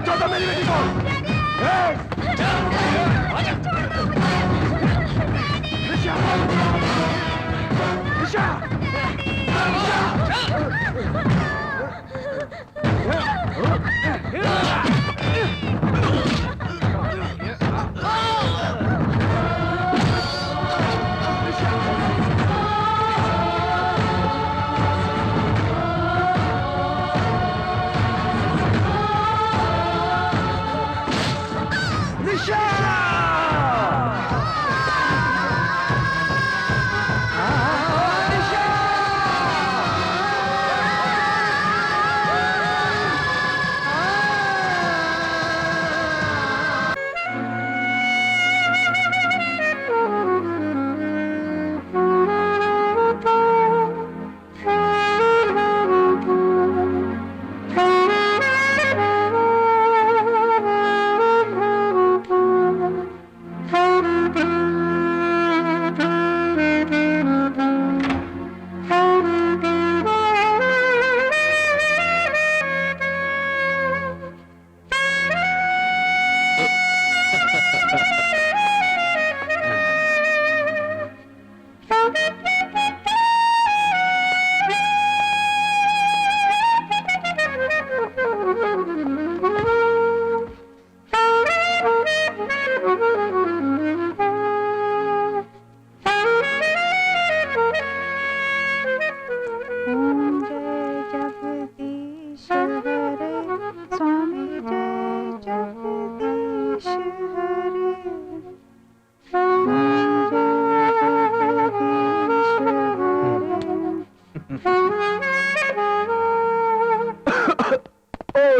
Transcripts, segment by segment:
छोड़ दो मेरी बेटी को। निशा, निशा,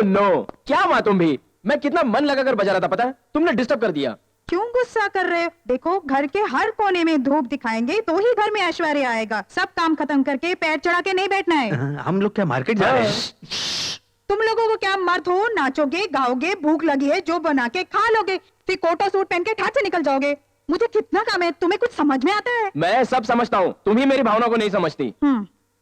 नो, क्या हुआ तुम भी? मैं कितना मन लगाकर बजा रहा था पता है? तुमने डिस्टर्ब कर दिया। क्यों गुस्सा कर रहे हो? देखो घर के हर कोने में धूप दिखाएंगे तो ही घर में ऐश्वर्य आएगा। सब काम खत्म करके पैर चढ़ा के नहीं बैठना है। हम लोग क्या मार्केट जा रहे हैं? तुम लोगों को क्या मर्द हो, नाचोगे गाओगे, भूख लगी है जो बना के खा लोगे, फिर कोट और सूट पहन के ठाट से निकल जाओगे। मुझे कितना काम है, तुम्हें कुछ समझ में आता है? मैं सब समझता हूँ, तुम ही मेरी भावना को नहीं समझती।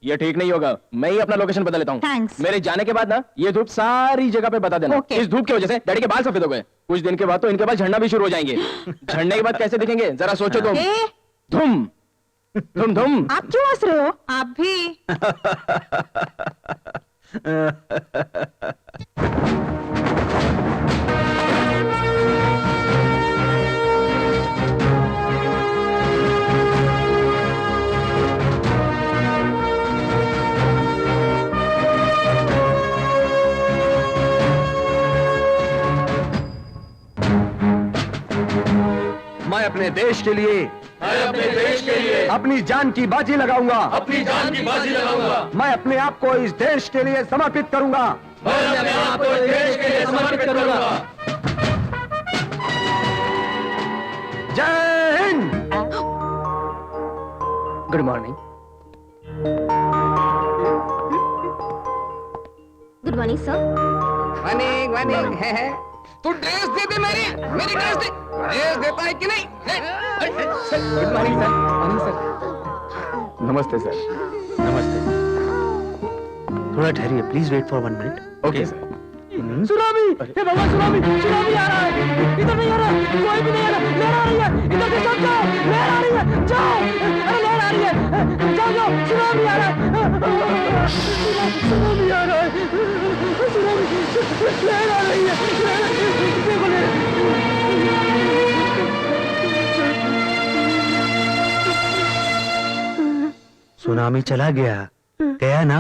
ये ठीक नहीं होगा, मैं ही अपना लोकेशन बदल लेता हूँ। थैंक्स। मेरे जाने के बाद ना ये धूप सारी जगह पे बता देना। Okay. इस धूप की वजह से डैडी के बाल सफेद हो गए। कुछ दिन के बाद तो इनके बाल झड़ना भी शुरू हो जाएंगे। झड़ने के बाद कैसे दिखेंगे जरा सोचो तुम। धुम धुम धुम। आप क्यों हंस रहे हो? आप भी। मैं अपने देश के लिए अपनी जान की बाजी लगाऊंगा। मैं अपने आप को इस देश के लिए समर्पित करूंगा। जय Hind. Good morning. Good morning sir. Morning morning है। तू ड्रेस दे दे मेरी ड्रेस दे। ड्रेस देता है कि नहीं? Good morning sir. Morning sir. नमस्ते सर। नमस्ते। थोड़ा ठहरिए, please wait for 1 minute. Okay sir. Tsunami! हे भगवान, सुनामी! सुनामी आ रहा है। इधर नहीं आ रहा, कोई भी नहीं आ रहा। लहर आ रही है, इधर से सब जाओ। लहर आ रही है, जाओ। अरे लहर आ रही है, जाओ जाओ। सुनामी आ रहा है, सुनामी आ रहा है। सुनामी, लहर आ रही है। देखो लहर। सुनामी चला गया, गया ना?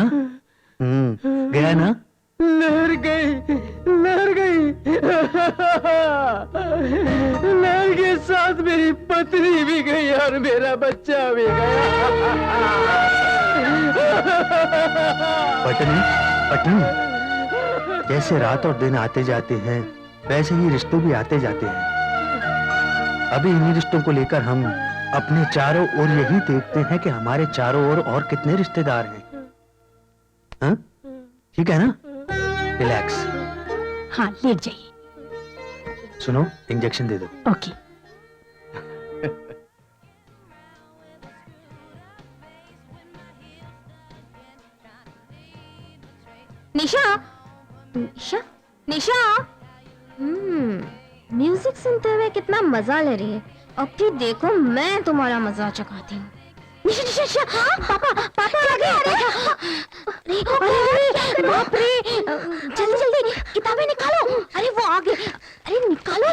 गया ना? लहर गई, लहर गई। लहर के साथ मेरी पत्नी भी गई और मेरा बच्चा भी गया। पत्नी, पत्नी, जैसे रात और दिन आते जाते हैं वैसे ही रिश्ते भी आते जाते हैं। अभी इन्हीं रिश्तों को लेकर हम अपने चारों ओर यही देखते हैं कि हमारे चारों ओर और कितने रिश्तेदार हैं। हाँ? ठीक है ना? रिलैक्स। हाँ, लेट जाइए। सुनो, इंजेक्शन दे दो। ओके। निशा, निशा निशा म्यूजिक सुनते हुए कितना मजा ले रही है। अब फिर देखो मैं तुम्हारा मजा चखाती हूँ। निशा निशा निशा पापा पापा आ गए। अरे अरे बाप रे, जल्दी जल्दी किताबें निकालो। अरे वो आ गए, अरे निकालो।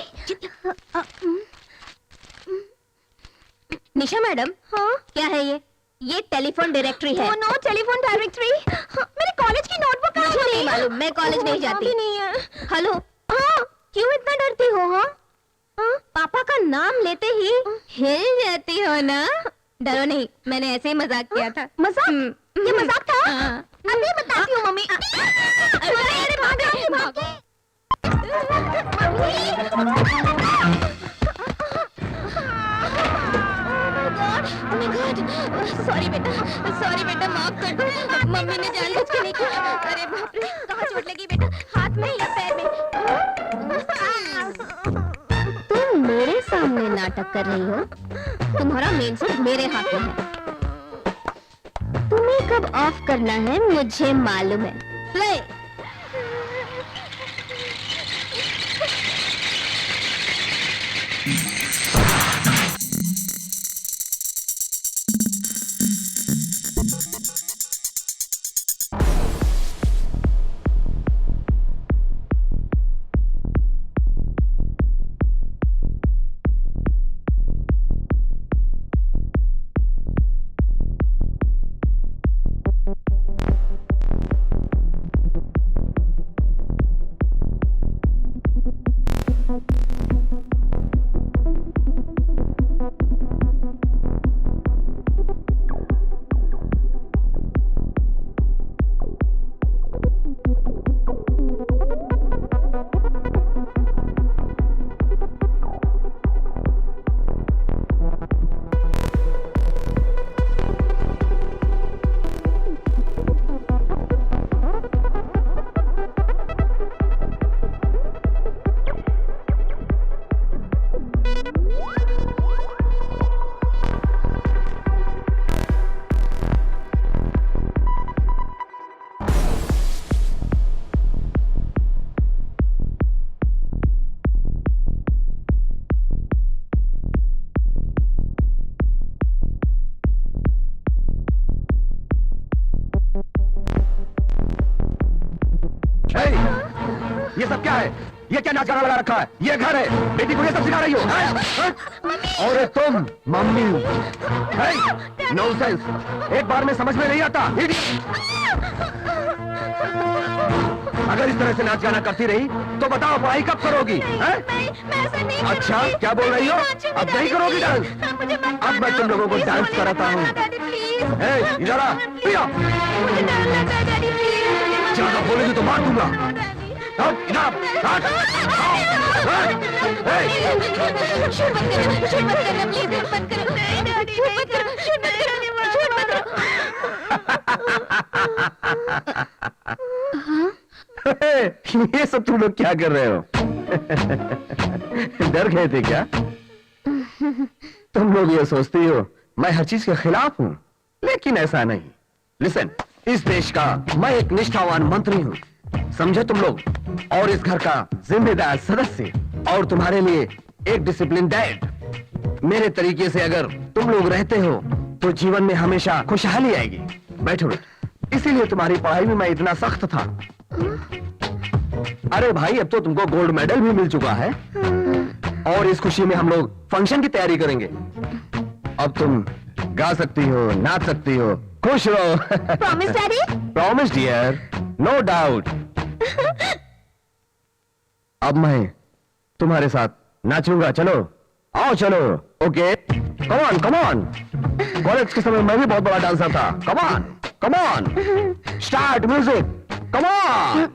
निशा मैडम, हाँ क्या है ये टेलीफोन डायरेक्टरी है। नो टेलीफोन डायरेक्टरी, मेरे कॉलेज की नोटबुक कहाँ है? मुझे नहीं मालूम, मैं कॉलेज नहीं जाती। नहीं है। हेलो, हाँ क्यों इतना डरती हो? हाँ पापा का नाम लेते ही हिल जाती हो ना? डरो नहीं, मैंने ऐसे ही मजाक किया था। मजाक? ये मजाक था? अभी बताती हूँ मम्मी। अरे भागे। सॉरी बेटा माफ कर दो। मम्मी ने जानबूझ के नहीं किया। अरे बाप रे, कहाँ चोट लगी बेटा? हाथ में या पैर में? तुम मेरे सामने नाटक कर रही हो। तुम्हारा मेन सूट मेरे हाथ में है। तुम्हें कब ऑफ करना है मुझे मालूम है। प्ले। ये सब क्या है? ये क्या नाच गाना लगा रखा है? ये घर है, बेटी को ये सब सिखा रही हो? और तुम मम्मी नॉनसेंस, एक बार में समझ में नहीं आता। अगर इस तरह से नाच गाना करती रही तो बताओ पढ़ाई कब करोगी? अच्छा क्या बोल रही हो? अब नहीं करोगी डांस? अब मैं तुम लोगों को डांस कराता हूँ। इधर आ, ज्यादा बोलेगी तो मार दूंगा। ये सब तुम लोग क्या कर रहे हो? डर गए थे क्या? तुम लोग ये सोचती हो मैं हर चीज के खिलाफ हूं, लेकिन ऐसा नहीं। लिसन, इस देश का मैं एक निष्ठावान मंत्री हूं, समझे तुम लोग, और इस घर का जिम्मेदार सदस्य, और तुम्हारे लिए एक डिसिप्लिन डैड। मेरे तरीके से अगर तुम लोग रहते हो तो जीवन में हमेशा खुशहाली आएगी। बैठो बेटा, इसीलिए तुम्हारी पढ़ाई में मैं इतना सख्त था। अरे भाई, अब तो तुमको गोल्ड मेडल भी मिल चुका है, और इस खुशी में हम लोग फंक्शन की तैयारी करेंगे। अब तुम गा सकती हो, नाच सकती हो, खुश रहो। Promise daddy? Promise dear, no doubt. अब मैं तुम्हारे साथ नाचूंगा, चलो आओ चलो। Okay, come on come on. College के समय मैं भी बहुत बड़ा डांसर था। Come on come on, start music, come on.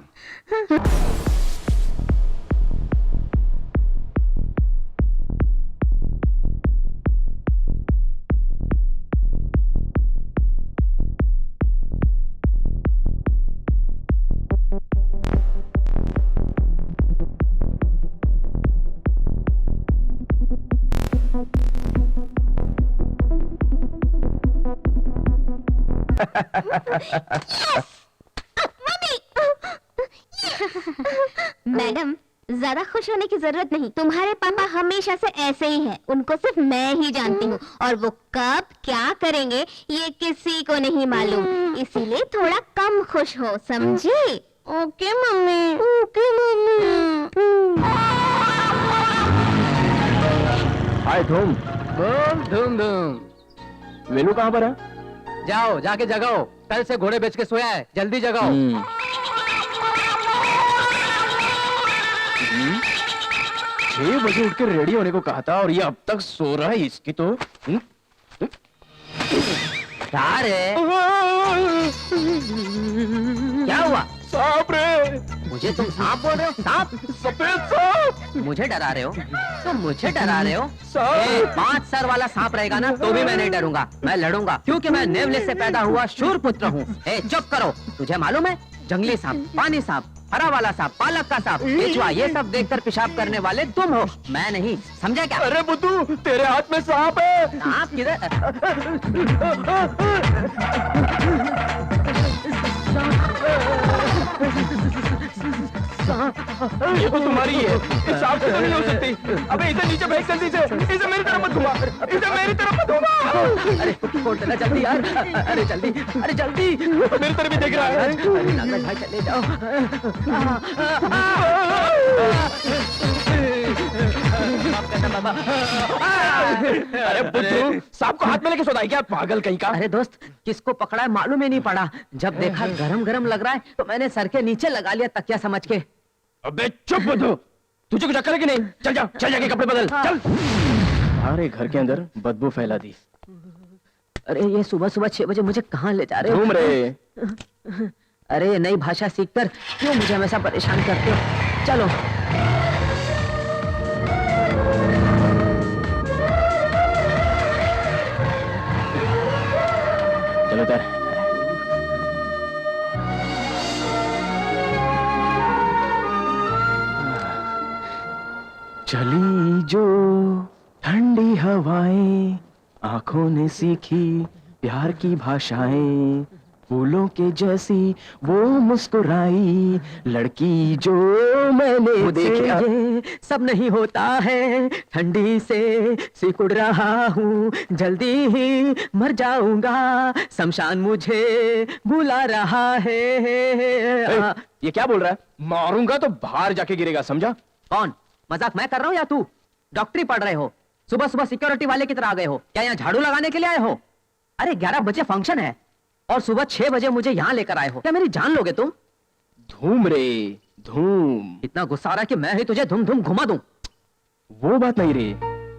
Mommy! Madam, ज्यादा खुश होने की जरूरत नहीं। तुम्हारे पापा हमेशा से ऐसे ही हैं। उनको सिर्फ मैं ही जानती हूँ, और वो कब क्या करेंगे ये किसी को नहीं मालूम। इसीलिए थोड़ा कम खुश हो, समझी? Okay mummy. Okay mummy. हाय धूम। धूम धूम धूम। वेलू कहाँ पर है? जाओ जाके जगाओ, कल से घोड़े बेच के सोया है, जल्दी जगाओ। 6 बजे उठ के रेडी होने को कहा था और ये अब तक सो रहा है। इसकी तो क्या रे? क्या हुआ? सांप रे। मुझे तुम सांप बोल रहे हो? सांप? सफेद सांप। मुझे डरा रहे हो? तुम मुझे डरा रहे हो? सांप। 5 सर वाला सांप रहेगा ना तो भी मैं नहीं डरूंगा, मैं लड़ूंगा, क्योंकि मैं नेवले से पैदा हुआ शूर पुत्र हूँ। चुप करो। तुझे मालूम है, जंगली सांप, पानी सांप, हरा वाला सांप, पालक का सांप, केचुआ, ये सब देखकर पेशाब करने वाले तुम हो, मैं नहीं, समझा क्या? अरे बुद्धू, तेरे हाथ में सांप है। सांप किधर? ये तो तुम्हारी है, इस सांप से तो नहीं हो सकती। अबे इसे नीचे फेंक जल्दी से। इसे मेरी तरफ मत घुमा, इसे मेरी तरफ मत घुमा। अरे खोल देना जल्दी यार, अरे जल्दी, अरे जल्दी। मेरी तरफ ही देख रहा है। अरे नागराज भाई चले जाओ। अरे बुद्धू, सांप को हाथ में लेके सोता है क्या, पागल कहीं का? अरे दोस्त, किसको पकड़ा है मालूम ही नहीं पड़ा। जब देखा गरम गरम लग रहा है तो मैंने सर के नीचे लगा लिया तकिया समझ के। अबे चुप बुद्धू, तुझे कुछ अक्ल है कि नहीं? चल जा, चल जाके कपड़े बदल, चल। सारे घर के अंदर बदबू फैला दी। अरे ये सुबह सुबह 6 बजे मुझे कहाँ ले जा रहे हो? घूम रहे। अरे ये नई भाषा सीखकर क्यों मुझे हमेशा परेशान करते हो? चलो। चलो उधर। चली जो ठंडी हवाएं, आंखों ने सीखी प्यार की भाषाएं, फूलों के जैसी वो मुस्कुराई लड़की जो मैंने देखा। ये सब नहीं होता है, ठंडी से सिकुड़ रहा हूँ, जल्दी ही मर जाऊंगा, शमशान मुझे बुला रहा है। ये क्या बोल रहा है? मारूंगा तो बाहर जाके गिरेगा, समझा? कौन? मजाक मैं कर रहा हूँ या तू? डॉक्टरी पढ़ रहे हो, सुबह सुबह सिक्योरिटी वाले की तरह आ गए हो क्या? यहाँ झाड़ू लगाने के लिए आए हो? अरे 11 बजे फंक्शन है और सुबह 6 बजे मुझे यहाँ लेकर आए हो, क्या मेरी जान लोगे तुम? धूम रे धूम। इतना गुस्सा आ रहा है कि मैं ही तुझे धूम धूम घुमा दूं। वो बात नहीं रे,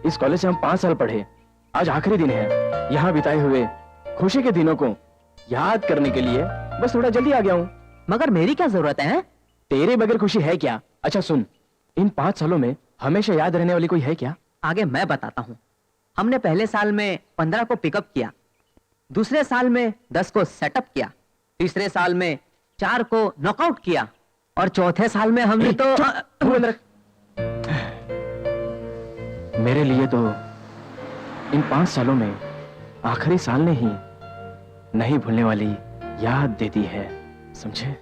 इस कॉलेज से हम 5 साल पढ़े, आज आखिरी दिन है। यहाँ बिताए हुए खुशी के दिनों को याद करने के लिए बस थोड़ा जल्दी आ गया हूँ। मगर मेरी क्या जरूरत है? तेरे बगैर खुशी है क्या? अच्छा सुन, इन 5 सालों में हमेशा याद रहने वाली कोई है क्या? आगे मैं बताता हूँ। हमने पहले साल में 15 को पिकअप किया, दूसरे साल में 10 को सेटअप किया, तीसरे साल में 4 को नॉकआउट किया, और चौथे साल में हमने तो मेरे लिए तो इन 5 सालों में आखिरी साल ने ही नहीं भूलने वाली याद देती है, समझे?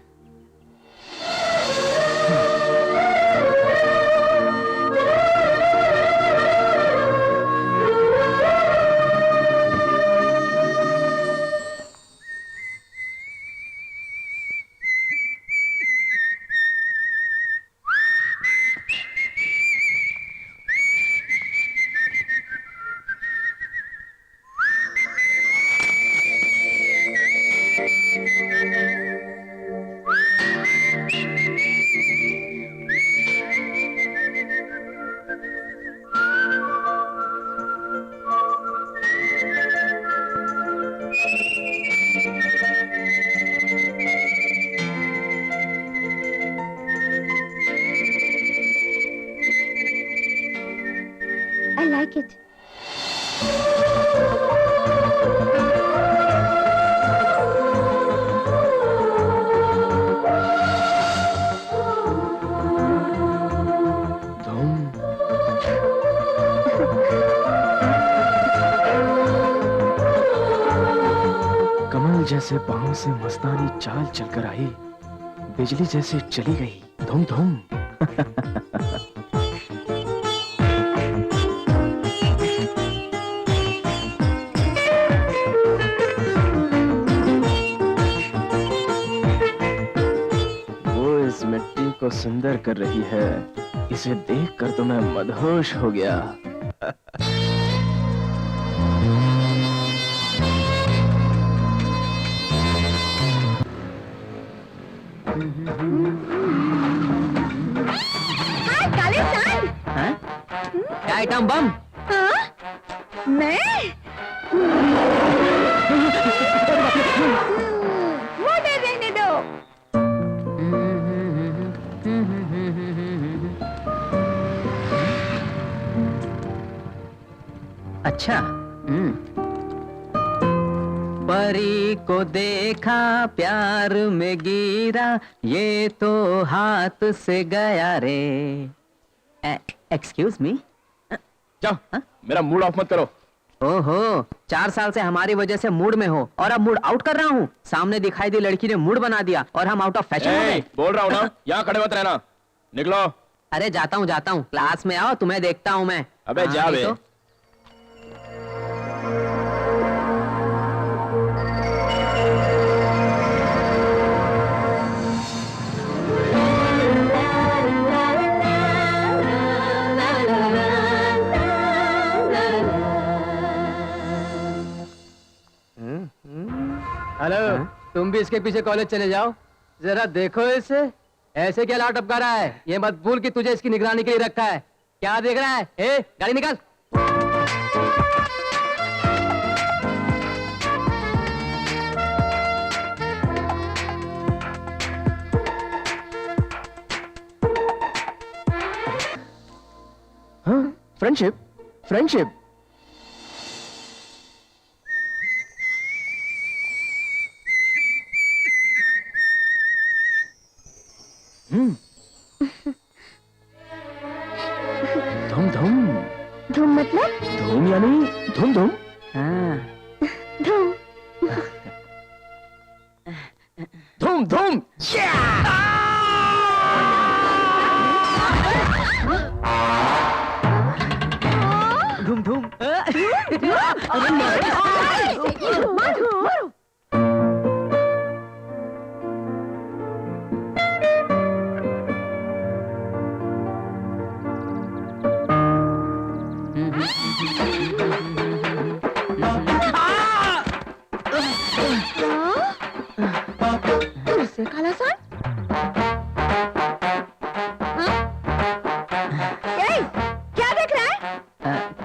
I like it. धूम। कमल जैसे पांव से मस्तानी चाल चलकर आई, बिजली जैसे चली गई। धूम धूम। वो इस मिट्टी को सुंदर कर रही है, इसे देखकर तो मैं मदहोश हो गया। हाय काले सान। हाँ? क्या आइटम बम? हाँ? मैं? वो दे देने दो। अच्छा। परी को देखा प्यार में गिरा, ये तो हाथ से गया रे। Excuse me. जाओ, मेरा मूड ऑफ मत करो। ओहो, 4 साल से हमारी वजह से मूड में हो और अब मूड आउट कर रहा हूँ। सामने दिखाई दी लड़की ने मूड बना दिया और हम आउट ऑफ फैशन हो गए। बोल रहा हूँ ना, यहाँ खड़े मत रहना, निकलो। अरे जाता हूँ, क्लास में आओ, तुम्हें देखता हूँ मैं। अबे हाँ, जा नहीं बे। तो? हेलो, तुम भी इसके पीछे कॉलेज चले जाओ, जरा देखो इसे, ऐसे क्या लाट टपका रहा है। ये मत भूल कि तुझे इसकी निगरानी के लिए रखा है। क्या देख रहा है? ए, गाड़ी निकाल। हाँ, फ्रेंडशिप, फ्रेंडशिप। धूम धूम। धूम मतलब? धूम यानी धूम धूम। हाँ। धूम। धूम धूम। धूम धूम। काला सान? क्या देख रहा है?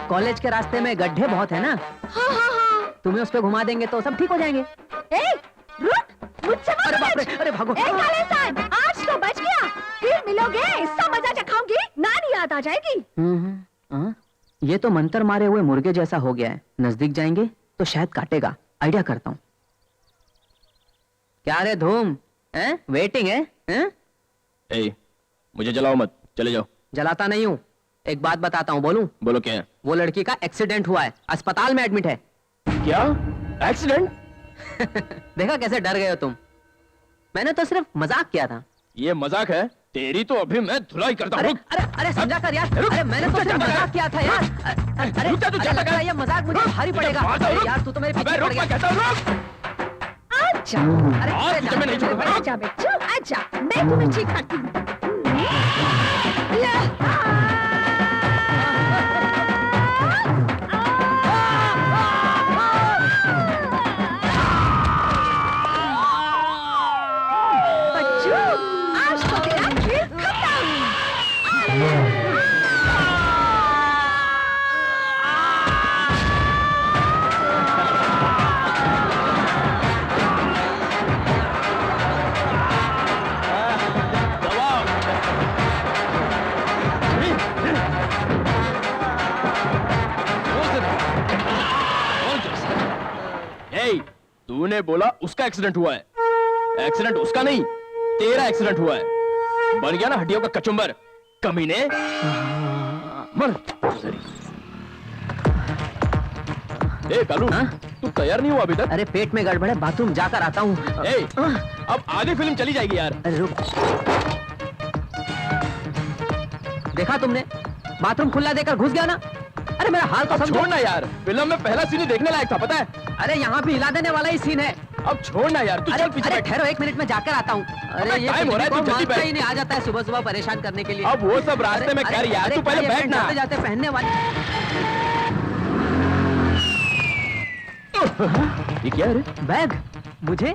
कॉलेज के रास्ते में गड्ढे बहुत है ना, हाँ हाँ हाँ। तुम्हें उस पे घुमा देंगे तो सब ठीक हो जाएंगे। रुक, मुझसे मत अरे बाप रे, बच। अरे भागो। काले सान, आज तो बच गया, फिर मिलोगे, इसका मजा चखाओगी, नानी याद आ जाएगी। ये तो मंतर मारे हुए मुर्गे जैसा हो गया है, नजदीक जाएंगे तो शायद काटेगा। आइडिया करता हूँ। क्या रे धूम, वेटिंग है? ए, मुझे जलाओ मत, चले जाओ। जलाता नहीं हूँ, एक बात बताता हूँ, बोलूं? बोलो क्या है? वो लड़की का एक्सीडेंट हुआ है, अस्पताल में एडमिट है। क्या एक्सीडेंट? देखा कैसे डर गए हो तुम? मैंने तो सिर्फ मजाक किया था। ये मजाक है? तेरी तो अभी मैं धुलाई करता अरे हूँ। अरे अरे समझा कर यार। अरे मैंने तो सिर्फ मजाक किया था यार। अरे रुक जा, तू अरे जाता लग रहा है कर। ये मजाक मुझे भारी पड़ेगा। अरे यार तू तो मेरे पीछे पड़ गया। कहता हूँ रुक। अच्छा, अरे आज अरे तुझे मैं नहीं छोड़ूंगा। आजा बच्चों, आजा, मैं तुम्हें ठीक करती हूँ। बच्चों, आज तो तेरा खेल खत्म। तूने बोला उसका एक्सीडेंट हुआ है। एक्सीडेंट उसका नहीं, तेरा एक्सीडेंट हुआ है। बन गया ना हड्डियों का कचुम्बर, कमीने। मर। ए कालू, तू तैयार नहीं हुआ अभी तक? अरे पेट में गड़बड़ है, बाथरूम जाकर आता हूँ। ए, अब आधी फिल्म चली जाएगी यार। अरे रुक। देखा तुमने, बाथरूम खुला देकर घुस गया ना। अरे मेरा हाल तो समझो। छोड़ना यार, फिल्म में पहला सीन ही देखने लायक था, पता है? अरे यहाँ भी हिला देने वाला ही सीन है। अब छोड़ना यार, तू अरे चल पीछे अरे बैठ। ठहरो, 1 मिनट में जाकर आता हूँ। अरे ये टाइम हो रहा है, तू कुछ जल्दी मानता बैठ। ही नहीं, आ जाता है सुबह सुबह परेशान करने के लिए। अब वो सब रास्ते में कर यार, तू पहले बैठ ना। जाते जाते पहनने वाले। ये क्या है रे? बैग मुझे,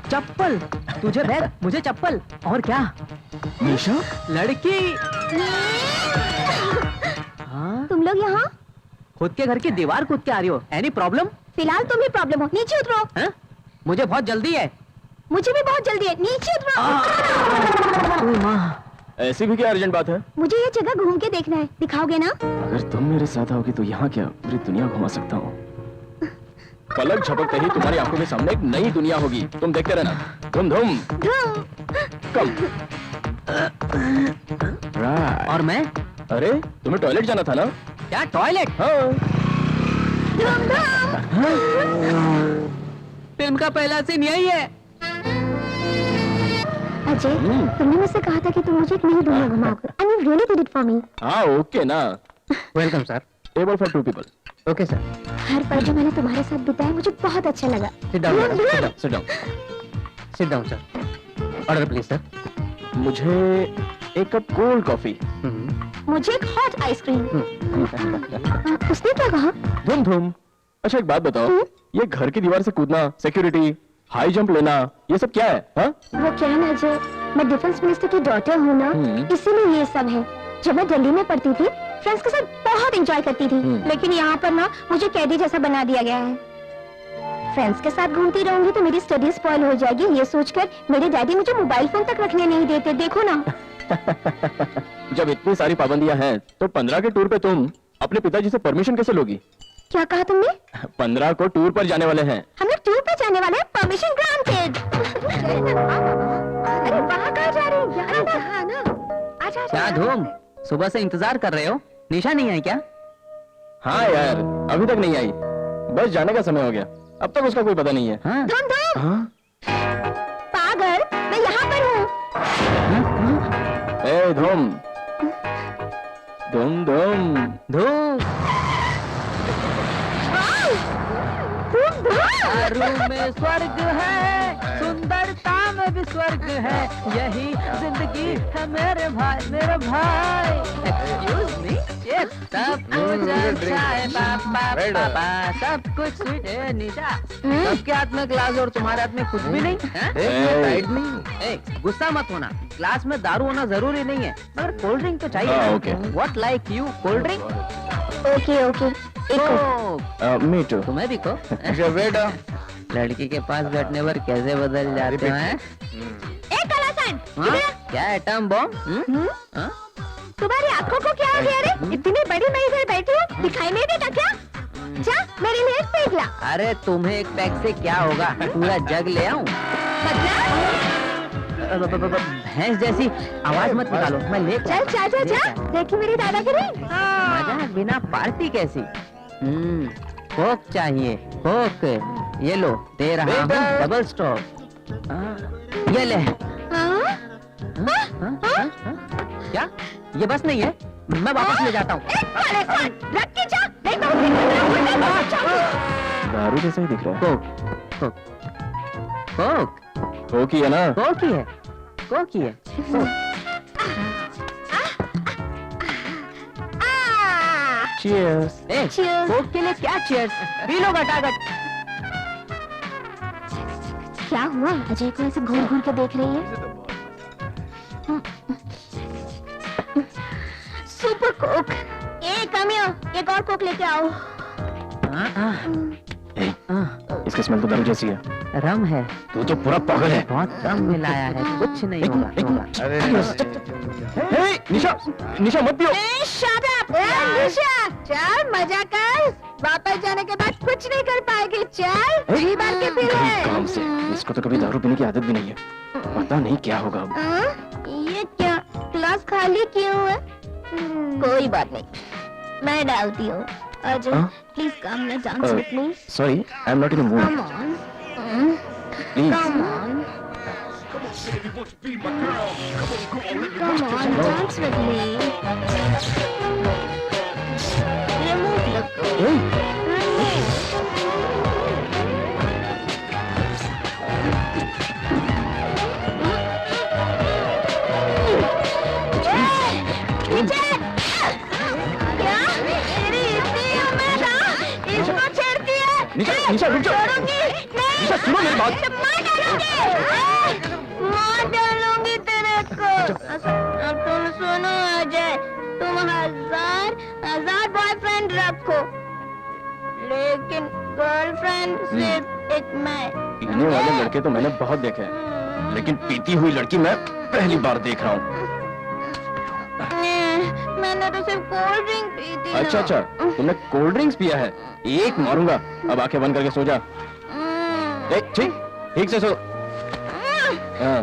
चप्पल, तुझे बैग मुझे चप्पल, और क्या? निशा? लड़की। हाँ, तुम लोग यहाँ? खुद के घर की दीवार कूद के आ रही हो। Any problem? फिलहाल तुम ही प्रॉब्लम हो, नीचे उतरो। हैं? मुझे बहुत जल्दी है। मुझे भी बहुत जल्दी है, नीचे उतरो। ओए माँ, ऐसी भी क्या अर्जेंट बात है? मुझे ये जगह घूम के देखना है, दिखाओगे ना? अगर तुम मेरे साथ आओगे तो यहाँ क्या पूरी दुनिया घुमा सकता हूँ। पलक झपकते ही तुम्हारी आंखों के सामने एक नई दुनिया होगी, तुम देखते रहना। धूम धूम धूम। कम। Right. और मैं? अरे तुम्हें टॉयलेट जाना था ना? क्या टॉयलेट? हाँ। धूम धूम। फिल्म का पहला सीन यही है। अजय, तुमने मुझसे कहा था कि तुम मुझे एक नई दुनिया घुमाओगे। And you really did it for me. हाँ ओके ना। Welcome sir. Table for 2 people. Okay sir. हर पल जो मैंने तुम्हारे साथ बिताया मुझे बहुत अच्छा लगा। Sit down madam, sit down, Sit down. Sit down sir. Order please sir. मुझे एक कप कोल्ड कॉफी। मुझे एक हॉट आइसक्रीम। उसने क्या कहा? धूम धूम। अच्छा एक बात बताओ, ये घर की दीवार से कूदना, सिक्योरिटी, हाई जंप लेना, ये सब क्या है? हाँ? वो क्या है ना अजय, मैं डिफेंस मिनिस्टर की डॉटर हूँ ना, इसीलिए ये सब है। जब मैं दिल्ली में पढ़ती थी, फ्रेंड्स के साथ बहुत एंजॉय करती थी, लेकिन यहाँ पर ना मुझे कैदी जैसा बना दिया गया है। फ्रेंड्स के साथ घूमती रहूंगी तो मेरी स्टडी स्पॉइल हो जाएगी, ये सोचकर मेरे डैडी मुझे मोबाइल फोन तक रखने नहीं देते। देखो ना। जब इतनी सारी पाबंदियां हैं, तो 15 के टूर पे तुम अपने पिताजी से परमिशन कैसे लोगी? क्या कहा तुमने? 15 को टूर पर जाने वाले हैं। हम लोग टूर पे जाने वाले हैं, परमिशन ग्रांटेड। अरे वहाँ कहाँ जा रही है? यहाँ ना। आजा क्या धूम, सुबह से इंतजार कर रहे हो? निशा नहीं आई क्या? हाँ यार, अभी तक नहीं आई। बस जाने का समय हो गया, अब तक उसका कोई पता नहीं है। हाँ? धूम धूम। हाँ? पागल, मैं यहाँ पर हूँ। ए धूम धूम धूम। धूम। धूम धूम। चारों में स्वर्ग है, सुंदरता में भी स्वर्ग है, यही जिंदगी है मेरे भाई, मेरे भाई। एक्सक्यूज मी, ये सब कुछ अच्छा है पापा, सब कुछ स्वीट है। निशा, सबके हाथ में ग्लास और तुम्हारे हाथ में कुछ भी नहीं है? गुस्सा मत होना, ग्लास में दारू होना जरूरी नहीं है, मगर कोल्ड ड्रिंक तो हाँ, चाहिए। okay. What like you, cold drink? Okay okay. Me too. तुम्हें भी को बेटा, लड़की के पास बैठने पर कैसे बदल जाते हैं? एक कलासन, हाँ? क्या एटम बॉम्ब? हाँ? तुम्हारी आंखों को क्या हो गया रे? इतनी बड़ी मैं इधर बैठी हूँ, दिखाई नहीं देता क्या? जा मेरे लिए एक पैक ला। अरे तुम्हें एक पैक से क्या होगा, पूरा जग ले आऊं? भैंस जैसी आवाज मत निकालो, मैं ले चल जा जा जा, देखी मेरी दादागिरी। मजा बिना पार्टी कैसी? कोक चाहिए, कोक। ये लो, दे रहा हूँ डबल स्टॉप। ये ले। हाँ? क्या? ये बस नहीं है, मैं वापस ले जाता हूँ। एक कलासन, रख के जा, नहीं तो उसे दारू जैसा ही दिख रहा है। कोक, कोक, कोक, कोक ही है ना? कोक ही है, कोक ही है। Cheers. ए, Cheers. कोक के लिए क्या चीयर्स? P low गटागट। क्या हुआ? अजय को ऐसे घूर घूर के देख रही है। Super Coke. ए कमियो, एक और कोक लेके आओ। ए, इसकी स्मेल तो दारू जैसी है। रम है, तू तो पूरा पागल है। बहुत कम मिलाया है, कुछ नहीं होगा। निशा, निशा मत पियो। ए शट अप। ए निशा, चल मजा कर। वापस जाने के बाद कुछ नहीं कर पाएगी। चल, जी भर के पी ले। काम से इसको तो कभी दारू पीने की आदत भी नहीं है, पता नहीं क्या होगा अब। ये क्या, क्लास खाली क्यों है? कोई बात नहीं, मैं डालती हूँ। अजय, हाँ? प्लीज कम ना dance with me. Sorry, I am not in the mood. Come on, please. Come on. Come on, dance with me. Remove the coat. Remove. क्या? मेरी इतनी उम्र था, इसको छेड़ती है? निशा, निशा, रुक जाओ। छोड़ूंगी नहीं। निशा, सुनो मेरी बात। मार डालूंगी। मार डालूंगी तेरे को। अब तुम सुनो अजय, तुम हजार बॉयफ्रेंड रखो, लेकिन गर्लफ्रेंड सिर्फ एक मैं। पीने वाले लड़के तो मैंने बहुत देखे हैं, लेकिन पीती हुई लड़की मैं पहली बार देख रहा हूँ। मैंने तो सिर्फ कोल्ड ड्रिंक पी थी ना। अच्छा अच्छा, तुमने कोल्ड ड्रिंक्स पिया है? एक मारूंगा। अब आंखें बंद करके सो जा। ठीक से सो। हाँ,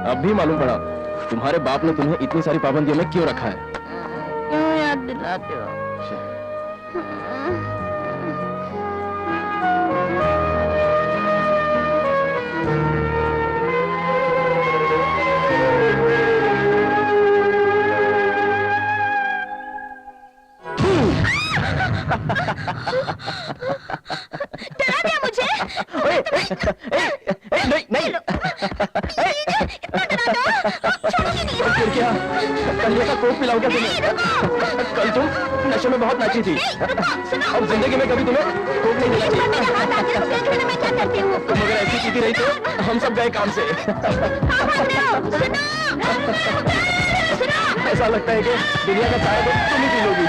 अब भी मालूम पड़ा तुम्हारे बाप ने तुम्हें इतनी सारी पाबंदियों में क्यों रखा है। क्यों याद दिलाते हो? डरा दिया मुझे? नहीं नहीं, इतना डरा दो, छोड़ूंगी नहीं। फिर क्या? कल का कोक पिलाओ क्या तुम्हें? कल तुम नशे में बहुत नाची थी। अब जिंदगी में कभी तुम्हें कोक नहीं मिला मेरे हाथ आ गया तो देख लेना मैं क्या करती हूँ। तुम अगर ऐसी पीती रही तो हम सब गए काम से। सुनो, ऐसा लगता है कि दुनिया का चाय तो तुम ही पी लोगी।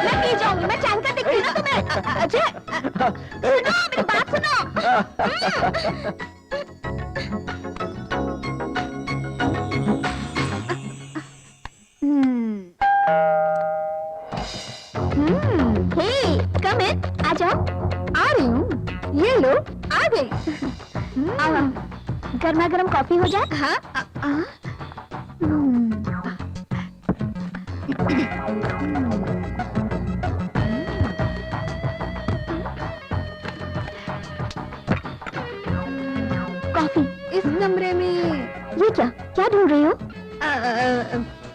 मैं पी जाऊंगी, मैं चैन का दिखती हूँ ना तुम्हें। अजय, सुनो, मेरी बात सुनो। हे, कम इन, आ जाओ। आ रही हूँ। ये लो, आ गई। गर्मा गर्म कॉफी हो जाए? हाँ। कॉफी। इस कमरे में ये क्या क्या ढूंढ रही हो?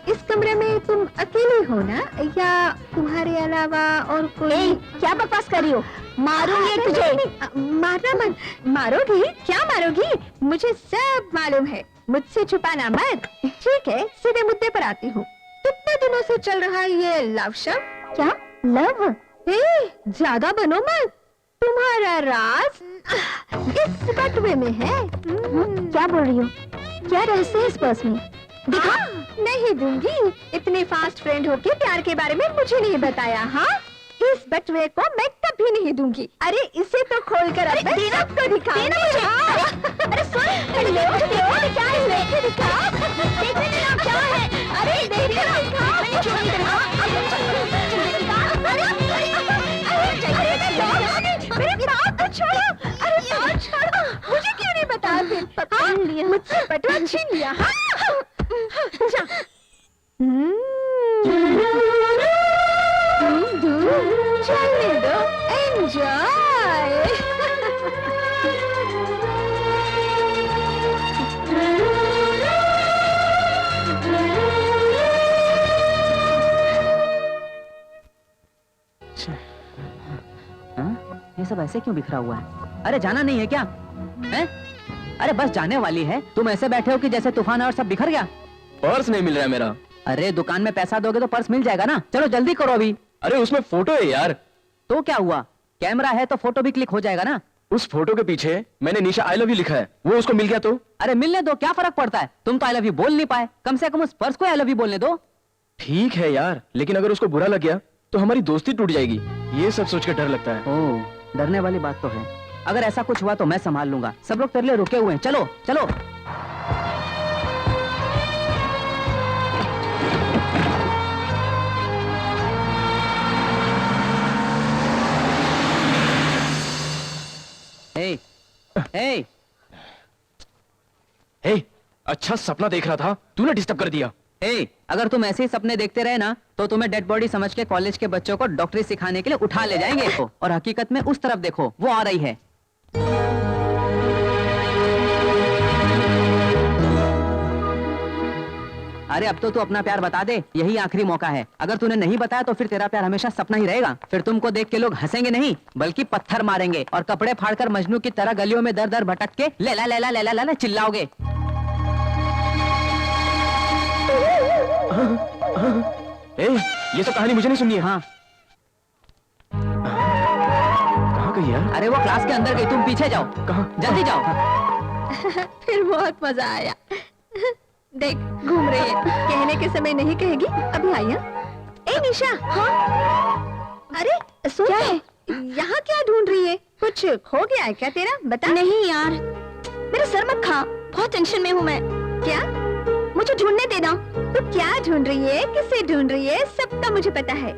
इस कमरे में तुम अकेले हो ना, या तुम्हारे अलावा और कोई? क्या बकवास कर रही हो? मारूंगी तुझे। मारना मत। मारोगी? क्या मारोगी? मुझे सब मालूम है, मुझसे छुपाना मत। ठीक है, सीधे मुद्दे पर आती हूँ। कितने दिनों से चल रहा है ये लव शब्द? क्या लव? ज्यादा बनो मत, तुम्हारा राज इस बटुए में है। क्या बोल रही हो? क्या रहस्य है इस पर्स में? दिखा। नहीं दूंगी, इतने फास्ट फ्रेंड होके प्यार के बारे में मुझे नहीं बताया। हाँ, इस बटुए को मैं कभी नहीं दूंगी। अरे इसे तो खोल कर देना तो दिखा। देना मुझे। अरे सुन, अरे क्या है इसमें? दिखा, देखने देना क्या है। अरे देखना, मैंने चोरी करा। मेरे पाँव तो छोड़ो। अरे पाँव छोड़ो, मुझे क्यों नहीं बताया फिर? पकड़ लिया मुझसे, बटुआ छीन लिया। हाँ, जा। चलने दो, एंजॉय। ये सब ऐसे क्यों बिखरा हुआ है? अरे जाना नहीं है क्या? हैं? अरे बस जाने वाली है, तुम ऐसे बैठे हो कि जैसे तूफान और सब बिखर गया। पर्स नहीं मिल रहा है मेरा। अरे दुकान में पैसा दोगे तो पर्स मिल जाएगा ना। चलो जल्दी करो अभी। अरे उसमें फोटो है यार। तो क्या हुआ, कैमरा है तो फोटो भी क्लिक हो जाएगा ना। उस फोटो के पीछे मैंने निशा आई लव यू लिखा है, वो उसको मिल गया तो? अरे मिलने दो, क्या फर्क पड़ता है? तुम तो आई लव यू बोल नहीं पाए, कम से कम उस पर्स को आई लव यू बोलने दो। ठीक है यार, लेकिन अगर उसको बुरा लग गया तो हमारी दोस्ती टूट जाएगी। ये सब सोच के डर लगता है। ओह, डरने वाली बात तो है। अगर ऐसा कुछ हुआ तो मैं संभाल लूंगा। सब लोग तेरे लिए रुके हुए हैं। चलो चलो। हे, हे, हे, अच्छा सपना देख रहा था, तूने डिस्टर्ब कर दिया। हे, अगर तुम ऐसे ही सपने देखते रहे ना तो तुम्हें डेड बॉडी समझ के कॉलेज के बच्चों को डॉक्टरी सिखाने के लिए उठा ले जाएंगे। और हकीकत में उस तरफ देखो, वो आ रही है। अरे अब तो तू अपना प्यार बता दे, यही आखिरी मौका है। अगर तूने नहीं बताया तो फिर तेरा प्यार हमेशा सपना ही रहेगा। फिर तुमको देख के लोग हंसेंगे नहीं बल्कि पत्थर मारेंगे और कपड़े फाड़कर मजनू की तरह गलियों में दर दर भटक के लैला लैला लैला लैला चिल्लाओगे। ये तो कहानी मुझे नहीं सुननी है। हाँ, कहाँ गई यार? अरे वो क्लास के अंदर गई, तुम पीछे जाओ। कहाँ? जल्दी जाओ। फिर बहुत मजा आया। देख घूम रही है, कहने के समय नहीं कहेगी, अभी आई है। ए निशा, हाँ? अरे सुन, क्या है? यहाँ क्या ढूंढ रही है? कुछ खो गया है क्या तेरा? बता। नहीं यार, मेरा सर मत खा, बहुत टेंशन में हूँ मैं। क्या? मुझे ढूंढने देना। तू क्या ढूंढ रही है, किसे ढूंढ रही है, सब तो मुझे पता है।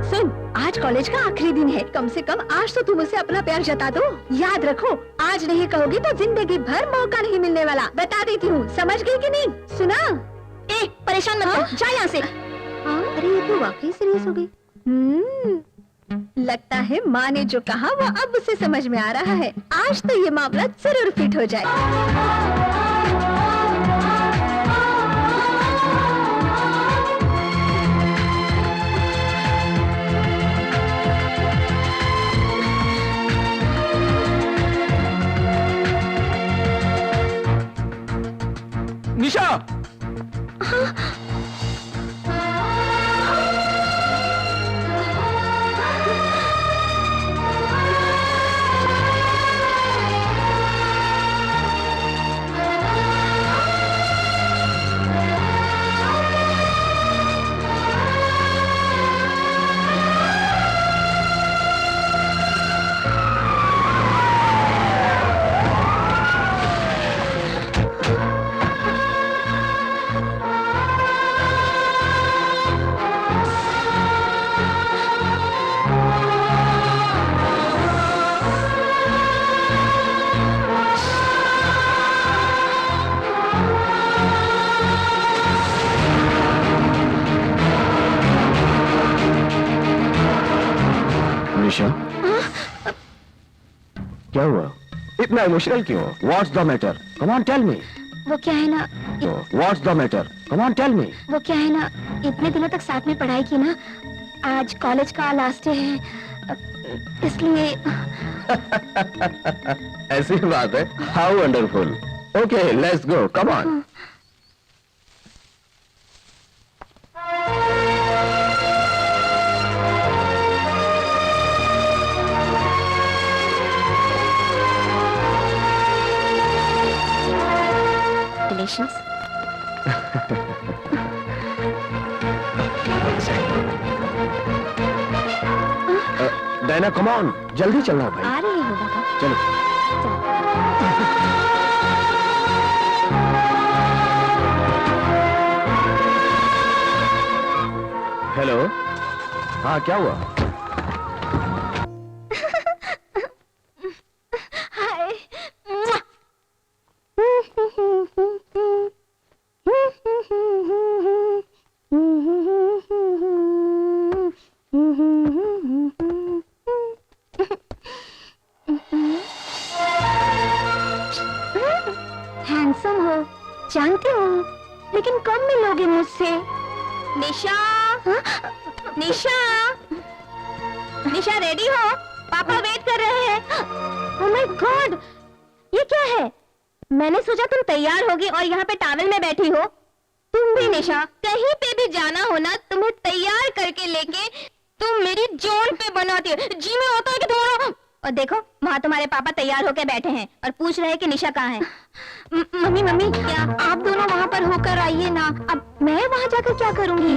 सुन, आज कॉलेज का आखिरी दिन है, कम से कम आज तो तुम मुझसे अपना प्यार जता दो। याद रखो, आज नहीं कहोगी तो जिंदगी भर मौका नहीं मिलने वाला, बता देती हूँ। समझ गई कि नहीं? सुना? ए, परेशान मत कर, जा यहाँ से। अरे ये तो वाकई सीरियस हो गई। लगता है माँ ने जो कहा वो अब उसे समझ में आ रहा है। आज तो ये मामला जरूर फिट हो जाए। निशा! निशा, क्या हुआ? इतना इमोशनल क्यों? What's the matter? Come on, tell me. वो क्या है ना, What's the matter? Come on, tell me. वो क्या है ना, इतने दिनों तक साथ में पढ़ाई की ना, आज कॉलेज का लास्ट डे है, इसलिए। ऐसी बात है? How wonderful. Okay, let's go. Come on. Congratulations. Diana, come on. जल्दी चलना भाई। आ रही हो बाबा। चलो। हेलो, हाँ क्या हुआ? हाय। हैंडसम हो, जानती हूँ, लेकिन कब मिलोगे मुझसे? निशा, निशा, निशा रेडी हो? पापा वेट कर रहे हैं। ओह माय गॉड, ये क्या है? मैंने सोचा तुम तैयार होगी और यहाँ पे टॉवल में बैठी हो। तुम भी निशा, कहीं पे भी जाना हो ना, तुम्हें तैयार करके लेके तुम मेरी जोन पे बनाती हो। जी में होता है कि तुम्हारा। और देखो, वहाँ तुम्हारे पापा तैयार होके बैठे हैं और पूछ रहे हैं कि निशा कहाँ है। मम्मी मम्मी, क्या आप दोनों वहाँ पर होकर आइए ना। अब मैं वहाँ जाकर क्या करूँगी?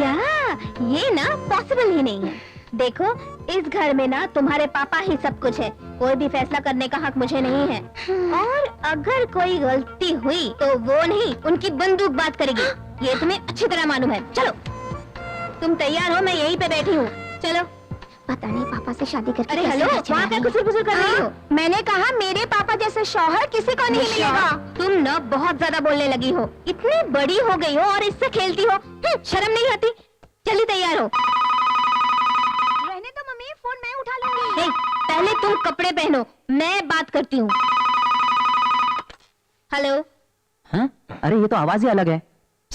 ये ना पॉसिबल ही नहीं है। देखो, इस घर में ना तुम्हारे पापा ही सब कुछ है, कोई भी फैसला करने का हक मुझे नहीं है। और अगर कोई गलती हुई तो वो नहीं, उनकी बंदूक बात करेगी, ये तुम्हें अच्छी तरह मालूम है। चलो, तुम तैयार हो? मैं यहीं पे बैठी हूँ, चलो। पता नहीं पापा से शादी करके। अरे हेलो, वहाँ पे गुसुर कर रही हो? मैंने कहा मेरे पापा जैसा शौहर किसी को नहीं मिलेगा। तुम ना बहुत ज्यादा बोलने लगी हो, इतनी बड़ी हो गई हो और इससे खेलती हो, शर्म नहीं आती? जल्दी तैयार हो। रहने दो मम्मी, फोन मैं उठा लूंगी। पहले तुम कपड़े पहनो, मैं बात करती हूँ। हेलो। हाँ? अरे ये तो आवाज ही अलग है।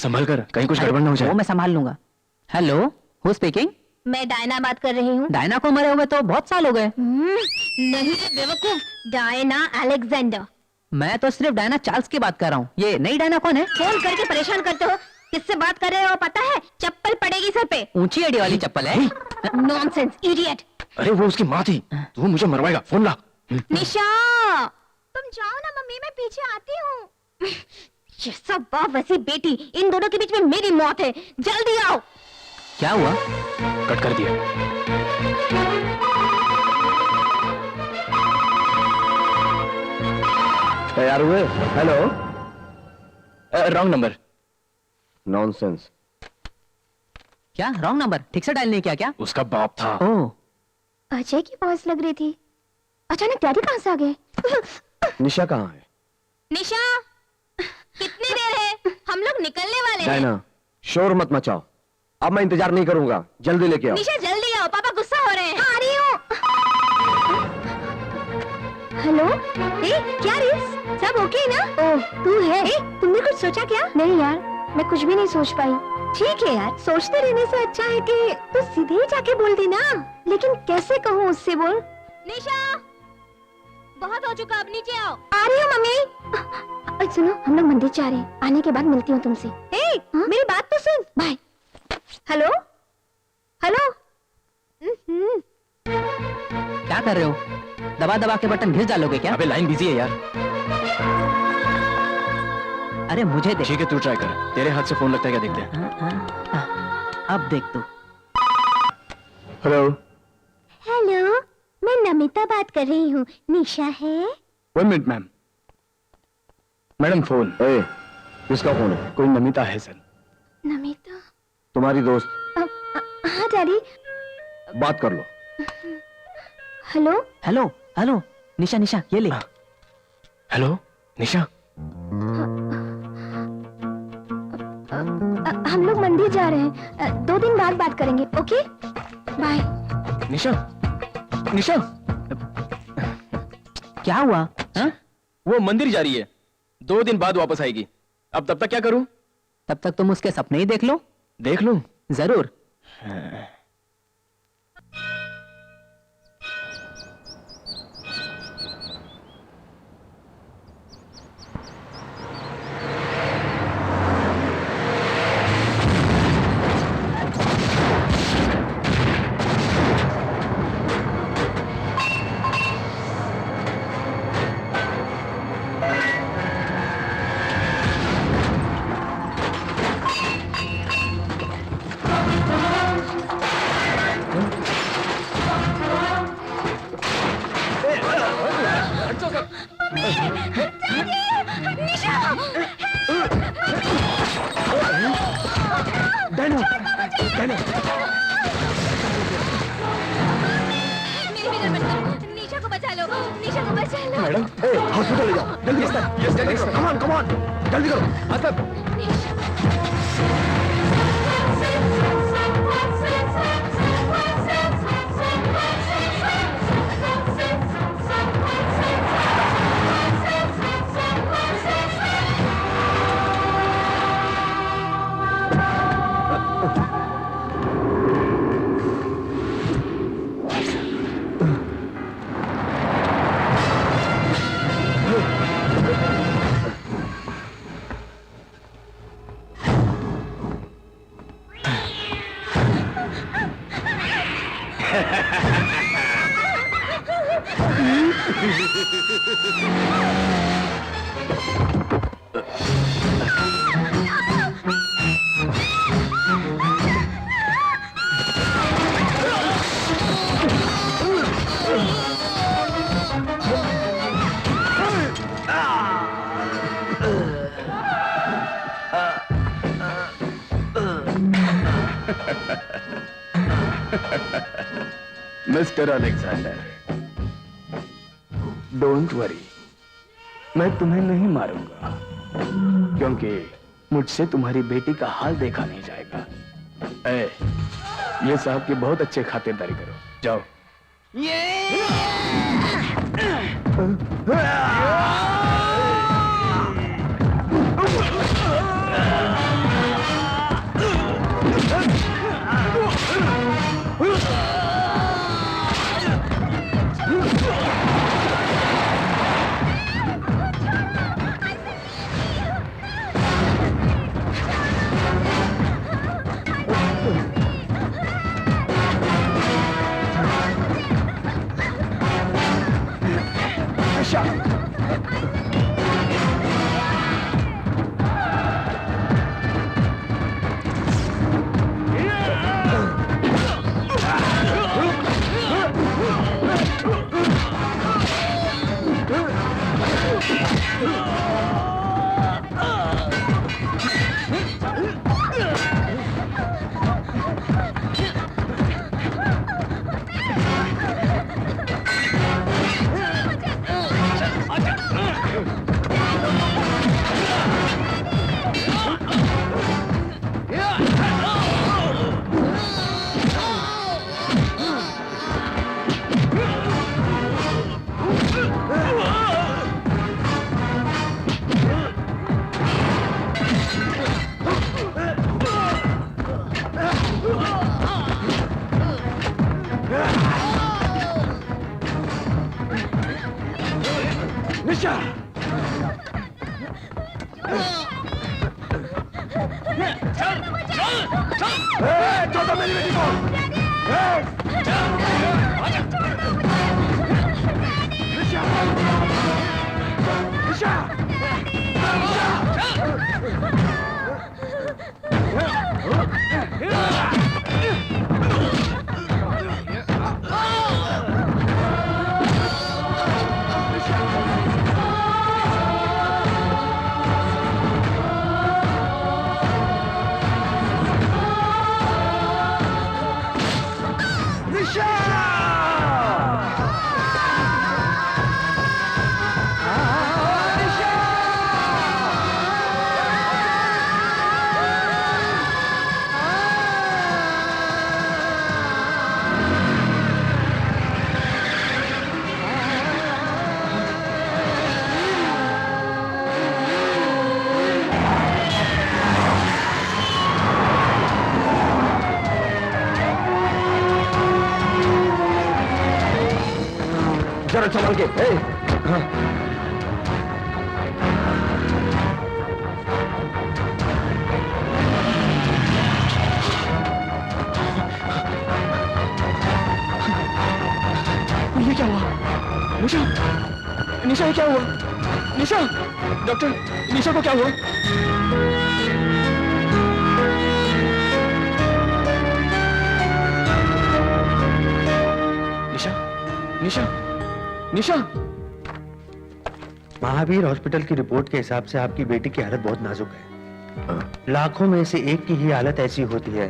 संभल कर, कहीं कुछ गड़बड़ ना हो जाए। वो मैं संभाल लूंगा। Hello, who speaking? मैं डायना बात कर रही हूँ। डायना को मरे हुए तो बहुत साल हो गए। नहीं रे बेवकूफ, डायना अलेक्जेंडर। मैं तो सिर्फ डायना चार्ल्स की बात कर रहा हूँ। ये नई डायना कौन है? फोन करके परेशान करते हो। किससे बात कर रहे हो पता है? चप्पल पड़ेगी सर पे। ऊंची एड़ी वाली चप्पल है। Nonsense, idiot. अरे वो उसकी माँ थी, तू मुझे मरवाएगा, फोन ला। निशा, तुम जाओ ना, मम्मी मैं पीछे आती हूँ। ये सब बाप वैसी बेटी, इन दोनों के बीच में मेरी मौत है। जल्दी आओ। क्या हुआ? कट कर दिया। तैयार हुए? हेलो। Wrong number. नॉनसेंस। क्या रॉन्ग नंबर? ठीक से डायल नहीं किया क्या? उसका बाप था। ओह, अजय की वॉइस लग रही थी। अचानक डैडी कहाँ से आ गए? निशा कहाँ है? निशा, कितनी देर है? हम लोग निकलने वाले हैं। डायना, शोर मत मचाओ। अब मैं इंतजार नहीं करूंगा, जल्दी लेके आओ। निशा जल्दी आओ, पापा गुस्सा हो रहे हैं। आ रही हूँ। हेलो, क्या रिस? सब ओके ना? ओह, तू है? तुमने कुछ सोचा क्या? नहीं यार, मैं कुछ भी नहीं सोच पाई। ठीक है यार, सोचते रहने से अच्छा है कि तू सीधे ही जाके बोल दी ना। लेकिन कैसे कहूँ उससे बोल? निशा, बहुत हो चुका, अब नीचे आओ। आ रही हूँ मम्मी। सुनो, हम लोग मंदिर जा रहे हैं। आने के बाद मिलती हूँ तुमसे। मेरी बात तो सुन। बाय। Hello, hello. क्या कर रहे हो? दबा दबा के बटन घिस डालोगे क्या? अबे लाइन बिजी है यार। अरे मुझे दे। ठीक है, तू ट्राई कर। तेरे हाथ से फोन लगता है क्या, देखते हैं। अब देख तू। हेलो। हेलो, मैं नमिता बात कर रही हूँ। निशा है? 1 मिनट मैम। Madam phone. ए, किसका फोन है? कोई नमिता है सर। नमिता? तुम्हारी दोस्त। हाँ डैडी। बात कर लो। हेलो। हेलो हेलो, निशा निशा, ये ले। हेलो निशा। हम लोग मंदिर जा रहे हैं। 2 दिन बाद बात करेंगे, ओके? बाय। निशा, निशा, क्या हुआ? हा? वो मंदिर जा रही है, 2 दिन बाद वापस आएगी। अब तब तक क्या करूं? तब तक तुम उसके सपने ही देख लो। देख लूं? जरूर। निशा को बचा लो, निशा को बचा लो। मैडम, हॉस्पिटल ले जाओ जल्दी। कम ऑन कम ऑन, जल्दी करो। मिस्टर अलेक्जेंडर, डोंट वरी, मैं तुम्हें नहीं मारूंगा, क्योंकि मुझसे तुम्हारी बेटी का हाल देखा नहीं जाएगा। ये साहब की बहुत अच्छे खातिरदारी करो, जाओ। निशा निशा छोड़ो मेरी बेटी को निशा निशा जरा संभल के हाँ। ये क्या हुआ निशा निशा ये क्या हुआ निशा डॉक्टर निशा को क्या हुआ निशा निशा निशा महावीर हॉस्पिटल की रिपोर्ट के हिसाब से आपकी बेटी की हालत बहुत नाजुक है। लाखों में से एक की ही हालत ऐसी होती है।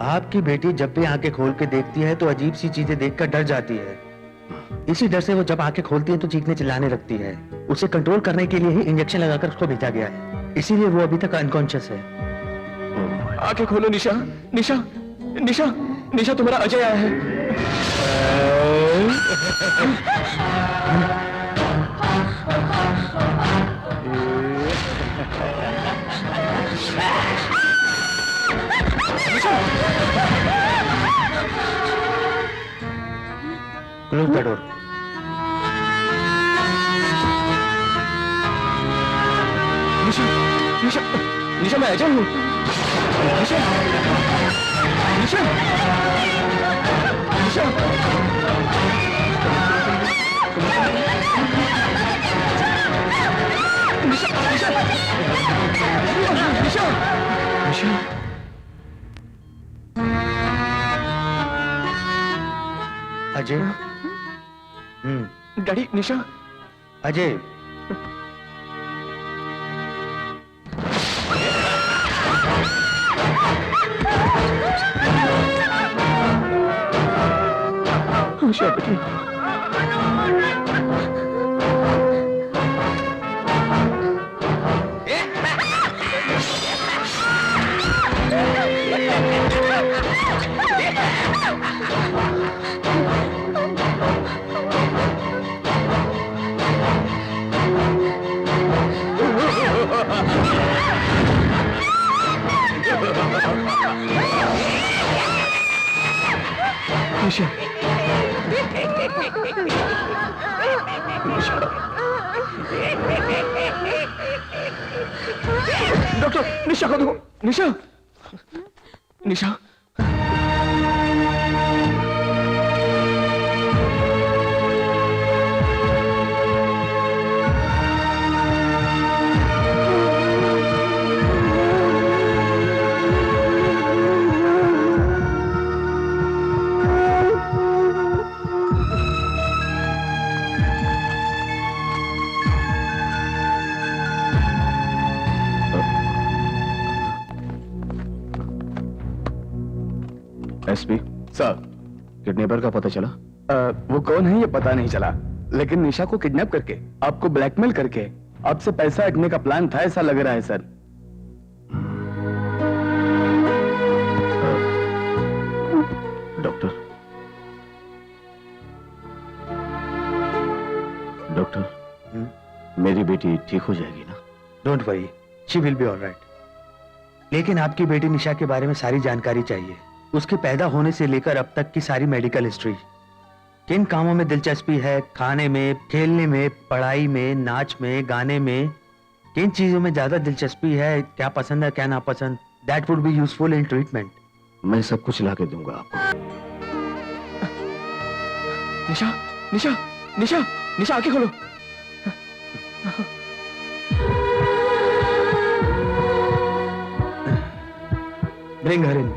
आपकी बेटी जब भी आंखें खोल के देखती है तो अजीब सी चीजें देखकर डर जाती है। इसी डर से वो जब आंखें खोलती है तो चीखने चिल्लाने लगती है। उसे कंट्रोल करने के लिए ही इंजेक्शन लगाकर उसको भेजा गया है, इसीलिए वो अभी तक अनकॉन्शियस है। आंखें खोलो निशा निशा निशा निशा तुम्हारा अजय आया है। Close the door. Nisha Nisha Nisha मैं अजय हूँ। निशा निशा निशा निशा निशा निशा अजय। डैडी निशा अजय निशा बेटी निशा डॉक्टर निशा को देखो Nisha Nisha SP sir, kidnapper का पता चला? वो कौन है ये पता नहीं चला, लेकिन निशा को किडनैप करके आपको ब्लैकमेल करके आपसे पैसा हटने का प्लान था, ऐसा लग रहा है सर। डॉक्टर डॉक्टर, मेरी बेटी ठीक हो जाएगी ना? Don't worry, she will be alright. लेकिन आपकी बेटी निशा के बारे में सारी जानकारी चाहिए, उसके पैदा होने से लेकर अब तक की सारी मेडिकल हिस्ट्री। किन कामों में दिलचस्पी है, खाने में, खेलने में, पढ़ाई में, नाच में, गाने में, किन चीजों में ज्यादा दिलचस्पी है, क्या पसंद है क्या नापसंद, that would be useful in treatment. मैं सब कुछ ला के दूंगा आपको। निशा निशा निशा निशा, आंखें खोलो। Bring her in.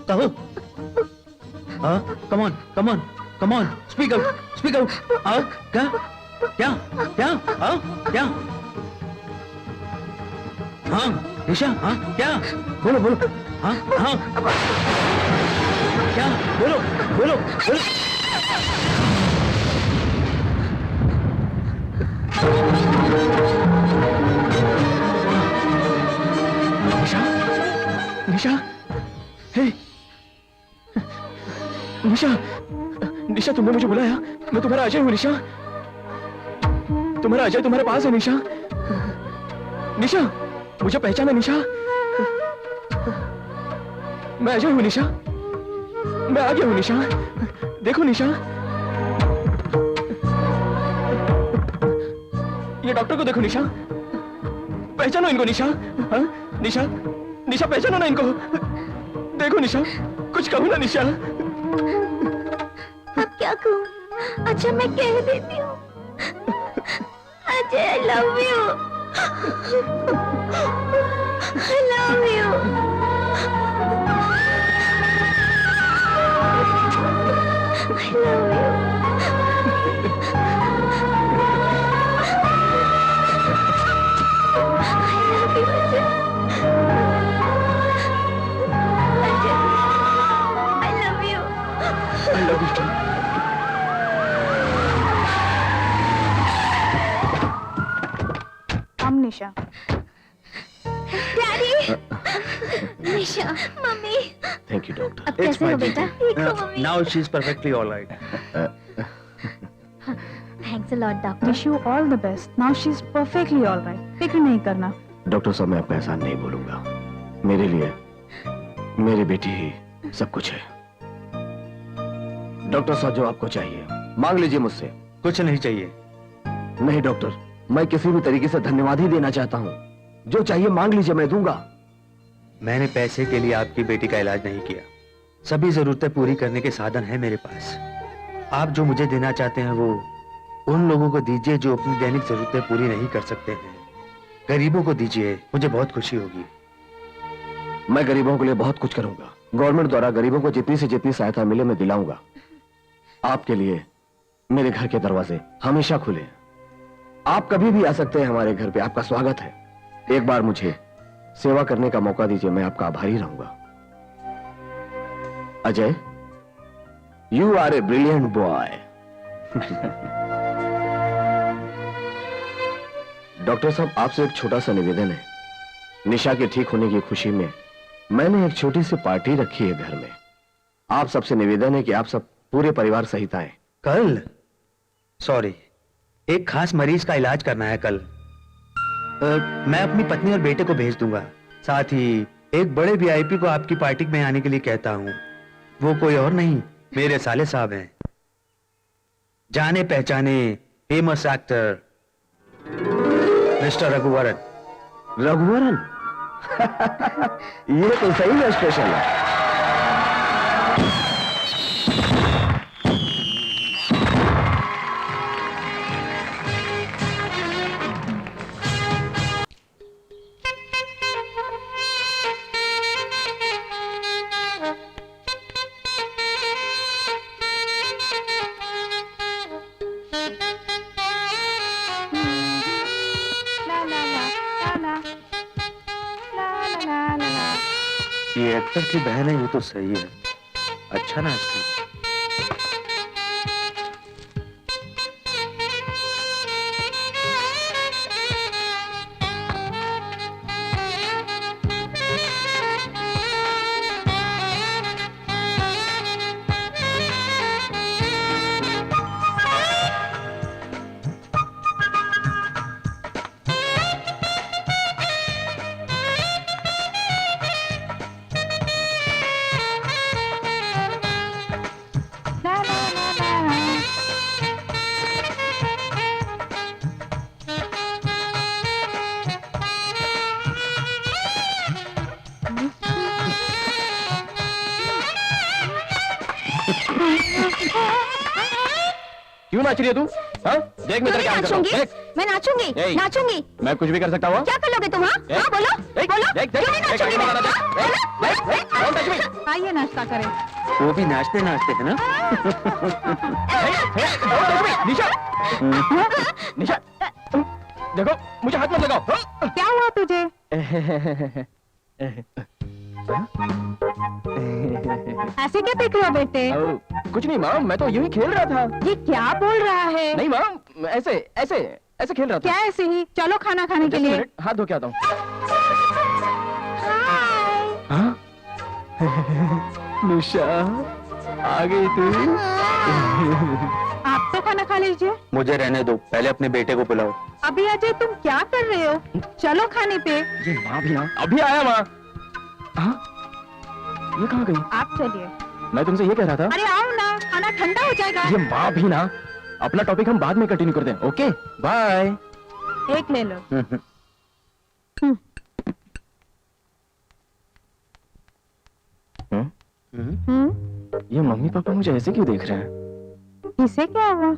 Tahu? Come on, speak out. क्या? हाँ, निशा, हाँ, क्या? बोलो, हाँ, क्या? बोलो. निशा, हे, निशा, तुमने मुझे बुलाया? मैं तुम्हारा अजय हूँ निशा। तुम्हारा अजय तुम्हारे पास है निशा। मुझे पहचाना निशा? मैं अजय हूँ निशा। मैं आ गया हूँ निशा। देखो निशा, ये डॉक्टर को देखो निशा। पहचानो इनको निशा। हाँ? निशा पहचानो ना इनको। देखो निशा, कुछ कहो ना निशा। अब क्या कहूँ? अच्छा मैं कह देती हूँ। Ajay, I love you. I love you. I love you. Come, Nisha. Daddy. Nisha, mummy. Thank you doctor. अब कैसे हो बेटा? ठीक हो mummy? Now she is perfectly all right. Thanks a lot, doctor. Wish you all the best. Now she's perfectly all right. फिक्र नहीं करना। Doctor साहब, मैं आपका एहसान नहीं भूलूंगा। मेरे लिए मेरी बेटी ही सब कुछ है। डॉक्टर साहब, जो आपको चाहिए मांग लीजिए मुझसे। कुछ नहीं चाहिए। नहीं डॉक्टर, मैं किसी भी तरीके से धन्यवाद ही देना चाहता हूँ। जो चाहिए मांग लीजिए, मैं दूंगा। मैंने पैसे के लिए आपकी बेटी का इलाज नहीं किया। सभी जरूरतें पूरी करने के साधन है मेरे पास। आप जो मुझे देना चाहते हैं वो उन लोगों को दीजिए जो अपनी दैनिक जरूरतें पूरी नहीं कर सकते हैं। गरीबों को दीजिए, मुझे बहुत खुशी होगी। मैं गरीबों के लिए बहुत कुछ करूंगा। गवर्नमेंट द्वारा गरीबों को जितनी से जितनी सहायता मिले मैं दिलाऊंगा। आपके लिए मेरे घर के दरवाजे हमेशा खुले हैं। आप कभी भी आ सकते हैं हमारे घर पे, आपका स्वागत है। एक बार मुझे सेवा करने का मौका दीजिए, मैं आपका आभारी रहूंगा। Ajay, you are a brilliant boy. Doctor साहब, आपसे एक छोटा सा निवेदन है। निशा के ठीक होने की खुशी में मैंने एक छोटी सी पार्टी रखी है घर में। आप सबसे निवेदन है कि आप सब पूरे परिवार सहित आए। कल? सॉरी, एक खास मरीज का इलाज करना है कल। मैं अपनी पत्नी और बेटे को भेज दूंगा। साथ ही एक बड़े वीआईपी को आपकी पार्टी में आने के लिए कहता हूं। वो कोई और नहीं, मेरे साले साहब हैं। जाने पहचाने famous actor mister Raghuvaran. Raghuvaran? ये तो सही में स्पेशल है। ये एक्टर की बहन है, ये तो सही है। अच्छा नाचती है। क्यों नाच रही है तू? हाँ? देख मैं तेरा क्या कर रहा हूँ। देख। मैं नाचूंगी ए, नाचूंगी। मैं कुछ भी कर सकता हूँ। क्या कर लोगे तुम? हाँ ए, बोलो देख, बोलो। देख, देख, क्यों नहीं देख, नाचूंगी देख, मैं? देख, हाँ? देख, बोलो। don't touch me। आइए नाश्ता करें। वो भी नाचते नाचते है ना। निशा, निशा, देखो मुझे हाथ मत लगाओ। क्या हुआ तुझे? ऐसे क्या देख रहे हो बेटे? कुछ नहीं माँ, मैं तो यूं ही खेल रहा था। ये क्या बोल रहा है? नहीं माँ, ऐसे ऐसे ऐसे खेल रहा था। क्या ऐसे ही? चलो खाना खाने के Just a लिए। minute, हाथ धो के आता हूँ। हाँ? निशा, आ गई तू? आप तो खाना खा लीजिए। मुझे रहने दो, पहले अपने बेटे को बुलाओ। अभी अजय तुम क्या कर रहे हो? चलो खाने पे। ये माँ भी ना, अभी आया माँ। हाँ? ये कहाँ गई? आप चलिए। मैं तुमसे ये कह रहा था। अरे आओ ना, खाना ठंडा हो जाएगा। ये माँ भी ना, अपना टॉपिक हम बाद में कंटिन्यू करते हैं। Okay, bye. एक ले लो। ये मम्मी पापा मुझे ऐसे क्यों देख रहे हैं? इसे क्या हुआ?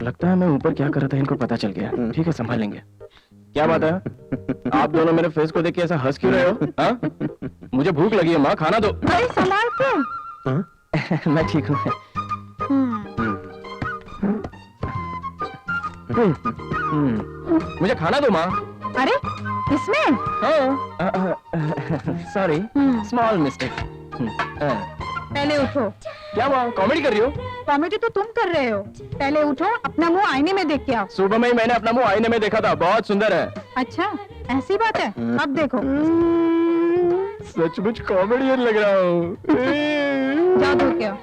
लगता है मैं ऊपर क्या कर रहा था इनको पता चल गया। ठीक है, संभाल लेंगे। क्या बात है? आप दोनों मेरे फेस को देख के ऐसा हंस क्यों रहे हो? हाँ? मुझे भूख लगी है माँ, खाना दो। अरे संभाल के। मैं ठीक हूँ। मुझे खाना दो माँ। अरे इसमें? Sorry, small mistake. पहले उठो। क्या माँ, कॉमेडी कर रही हो? कॉमेडी तो तुम कर रहे हो। पहले उठो, अपना मुंह आईने में देख के आओ। सुबह में ही मैंने अपना मुंह आईने में देखा था, बहुत सुंदर है। अच्छा, ऐसी बात है। अब देखो। सचमुच कॉमेडियन लग रहा हूँ। जाओ धो के आओ।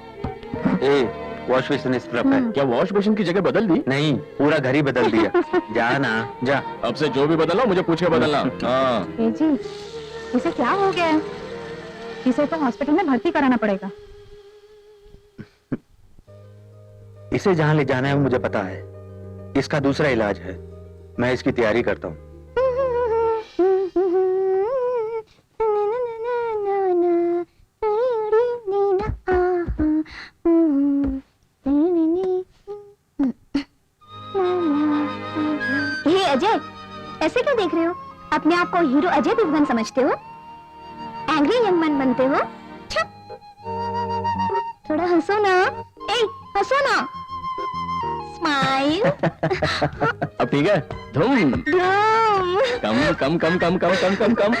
वॉश बेसिन इस तरफ है। क्या वॉश बेसिन की जगह बदल दी? नहीं, पूरा घर ही बदल दिया। जा ना, जा। अब से जो भी बदलना मुझे पूछ के बदलना। हाँ। ए जी, इसे क्या हो गया है? इसे तो हॉस्पिटल में भर्ती कराना पड़ेगा। इसे जहाँ ले जाना है वो मुझे पता है। इसका दूसरा इलाज है, मैं इसकी तैयारी करता हूँ। हे अजय, ऐसे क्यों देख रहे हो? अपने आप को हीरो अजय देवगन समझते हो? एंग्री यंग मैन बनते हो? थोड़ा हंसो ना। ए, हंसो ना। स्माइल। अब ठीक है? धूम। धूम। कम कम कम कम कम कम कम कम।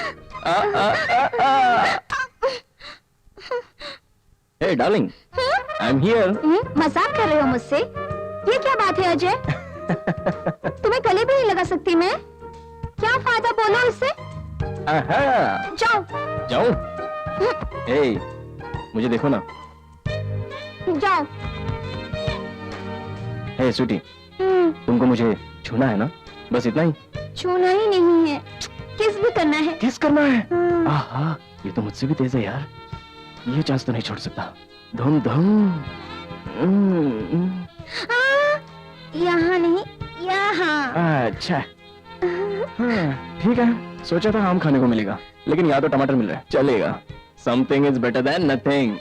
Hey darling, I'm here. मजाक कर रहे हो मुझसे? ये क्या बात है अजय? तुम्हें गले भी नहीं लगा सकती मैं? क्या फायदा, बोलो इससे? जाओ। जाऊं? Hey, मुझे देखो ना। जाओ। Hey स्वीटी, तुमको मुझे छूना है ना? बस इतना ही? छूना ही नहीं है, किस भी करना है। किस करना है? आहा, ये तो मुझसे भी तेज है यार। ये चांस तो नहीं छोड़ सकता। धूम धूम। यहाँ नहीं, यहाँ। अच्छा। हाँ, ठीक है, सोचा था आम खाने को मिलेगा, लेकिन यहाँ तो टमाटर मिल रहा है, चलेगा। Something is better than nothing.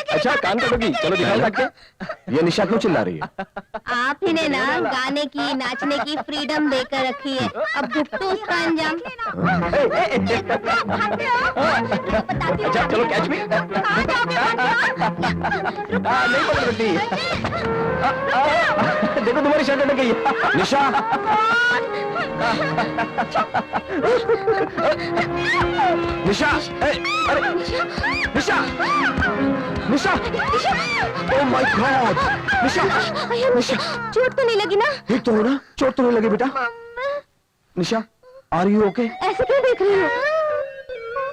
अच्छा, कान कटोगी, चलो दिखाओ जाके। ये निशा क्यों चिल्ला रही है? आप ही ने ना गाने की नाचने की फ्रीडम देकर रखी है, अब भुगतो उसका अंजाम। अच्छा चलो कैच मी। नहीं पकड़ सकती। देखो तुम्हारी शर्ट अटक गई है। निशा, निशा, अरे निशा, निशा, ओह माय गॉड, निशा, निशा, चोट तो नहीं लगी ना? ठीक तो हो ना? चोट तो नहीं लगी बेटा? Nisha, are you okay? ऐसे क्यों देख रही हो?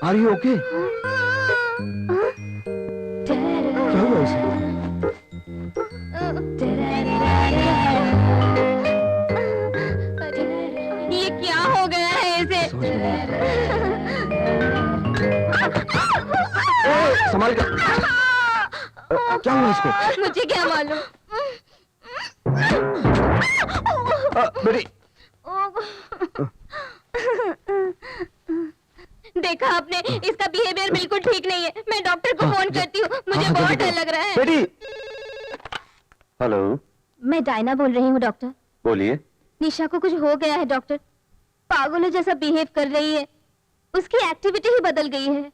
Are you okay? क्या हुआ इसे? ये क्या हो गया है इसे? संभाल कर। क्या हुआ इसको? मुझे क्या मालूम। बेटी, देखा आपने, इसका बिहेवियर बिल्कुल ठीक नहीं है। मैं डॉक्टर को फोन करती हूँ, मुझे बहुत डर लग रहा है। बेटी। हेलो, मैं डायना बोल रही हूँ डॉक्टर। बोलिए। निशा को कुछ हो गया है डॉक्टर, पागलों जैसा बिहेव कर रही है, उसकी एक्टिविटी ही बदल गई है।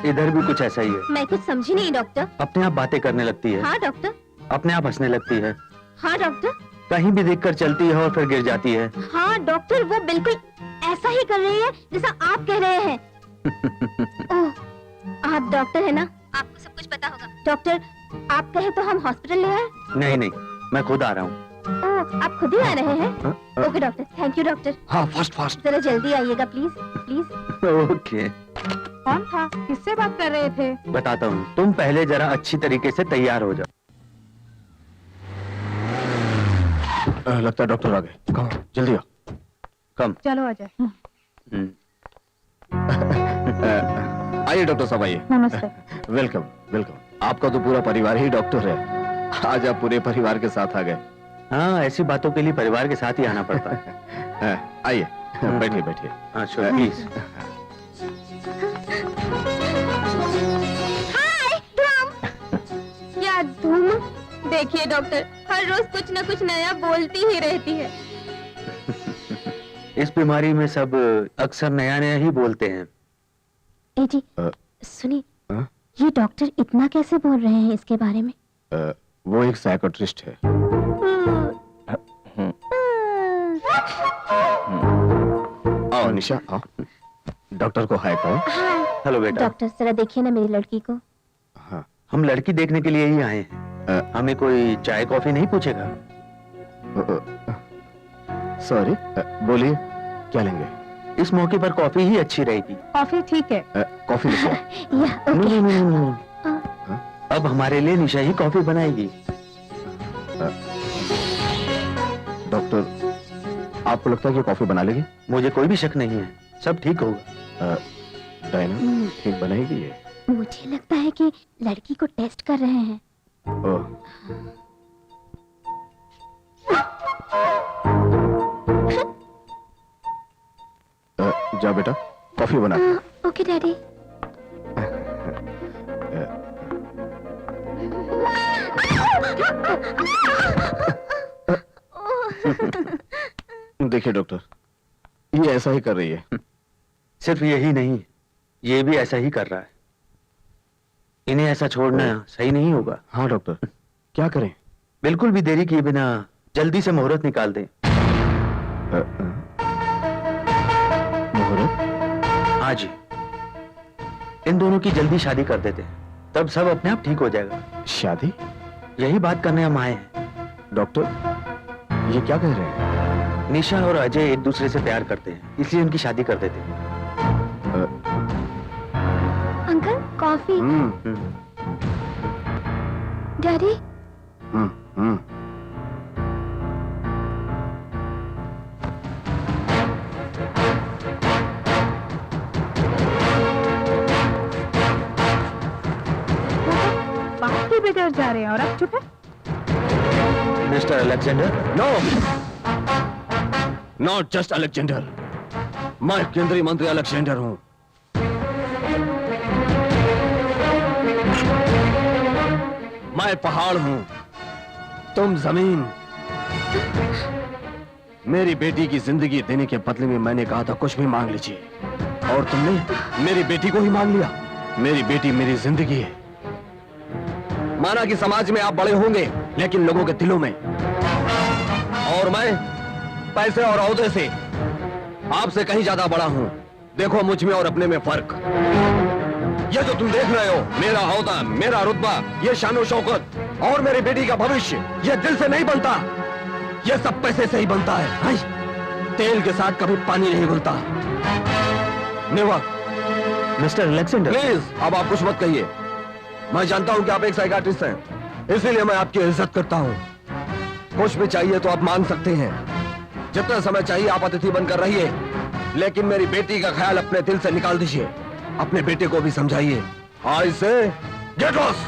इधर भी कुछ ऐसा ही है। मैं कुछ समझी नहीं डॉक्टर। अपने आप बातें करने लगती है, हाँ डॉक्टर। अपने आप हंसने लगती है, हाँ डॉक्टर। कहीं भी देखकर चलती है और फिर गिर जाती है। हाँ डॉक्टर, वो बिल्कुल ऐसा ही कर रही है जैसा आप कह रहे हैं। ओह, आप डॉक्टर है ना, आपको सब कुछ पता होगा। डॉक्टर, आप कहे तो हम हॉस्पिटल ले आए? नहीं नहीं, मैं खुद आ रहा हूँ। ओह, आप खुद ही आ रहे हैं? Okay doctor, thank you doctor. हाँ, फास्ट फास्ट। जरा जल्दी आइएगा प्लीज प्लीज। ओके, कौन था? किससे बात कर रहे थे? बताता हूँ। तुम पहले जरा अच्छी तरीके से तैयार हो जाओ। लगता है डॉक्टर आ गए। कहाँ? जल्दी आओ। कम। चलो आ जाए। आइए डॉक्टर साहब, आइए। नमस्ते। Welcome welcome. आपका तो पूरा परिवार ही डॉक्टर है, आज आप पूरे परिवार के साथ आ गए। हाँ, ऐसी बातों के लिए परिवार के साथ ही आना पड़ता है। आइए, बैठिए बैठिए। हाँ श्योर, प्लीज। हाय क्या धूम। देखिए डॉक्टर, हर रोज कुछ न कुछ नया बोलती ही रहती है। इस बीमारी में सब अक्सर नया नया ही बोलते हैं। ए जी, सुनिए, ये डॉक्टर इतना कैसे बोल रहे हैं इसके बारे में? वो एक साइकोट्रिस्ट है। आओ निशा, आओ। डॉक्टर को हाय कहो। हेलो बेटा। डॉक्टर जरा देखिए ना मेरी लड़की को। हाँ, हम लड़की देखने के लिए ही आए हैं, हमें कोई चाय कॉफी नहीं पूछेगा। सॉरी, बोलिए क्या लेंगे? इस मौके पर कॉफी ही अच्छी रहेगी। कॉफी ठीक है। कॉफी लेके आओ। या no okay. No no no, अब हमारे लिए निशा ही कॉफी बनाएगी। डॉक्टर, आपको लगता है कि कॉफी बना लेगी? मुझे कोई भी शक नहीं है, सब ठीक होगा। डायना ठीक बनाएगी ये? मुझे लगता है कि लड़की को टेस्ट कर रहे हैं। ओह, जा बेटा, कॉफी बना। Okay daddy. देखिए डॉक्टर, ये ऐसा ही कर रही है। सिर्फ यही नहीं, ये भी ऐसा ही कर रहा है। इन्हें ऐसा छोड़ना सही नहीं होगा। हाँ डॉक्टर, क्या करें? बिल्कुल भी देरी किए बिना जल्दी से मुहूर्त निकाल दें। मुहूर्त? हाँ जी, इन दोनों की जल्दी शादी कर देते हैं, तब सब अपने आप ठीक हो जाएगा। शादी? यही बात करने हम आए हैं। डॉक्टर, ये क्या कह रहे हैं? निशा और अजय एक दूसरे से प्यार करते हैं, इसलिए उनकी शादी कर देते हैं। Uncle coffee. Hmm. Daddy. Hmm. बेकार जा रहे हैं और आप चुप है। Mister Alexander, no, not just Alexander, मैं केंद्रीय मंत्री अलेक्जेंडर हूं। मैं पहाड़ हूं, तुम जमीन। मेरी बेटी की जिंदगी देने के बदले में मैंने कहा था कुछ भी मांग लीजिए, और तुमने मेरी बेटी को ही मांग लिया। मेरी बेटी मेरी जिंदगी है। माना कि समाज में आप बड़े होंगे, लेकिन लोगों के दिलों में, और मैं पैसे और ओहदे से आपसे कहीं ज्यादा बड़ा हूं। देखो मुझ में और अपने में फर्क। ये जो तुम देख रहे हो, मेरा ओहदा, मेरा रुतबा, ये शानो शौकत और मेरी बेटी का भविष्य, ये दिल से नहीं बनता, ये सब पैसे से ही बनता है। हाय, तेल के साथ कभी पानी नहीं घुलता। नेवर। मिस्टर अलेक्जेंडर, प्लीज अब आप कुछ मत कहिए। मैं जानता हूं कि आप एक साइकाट्रिस्ट हैं, इसीलिए मैं आपकी इज्जत करता हूं। कुछ भी चाहिए तो आप मांग सकते हैं, जितना समय चाहिए आप अतिथि बनकर रहिए, लेकिन मेरी बेटी का ख्याल अपने दिल से निकाल दीजिए। अपने बेटे को भी समझाइए। आई से गेट लॉस्ट।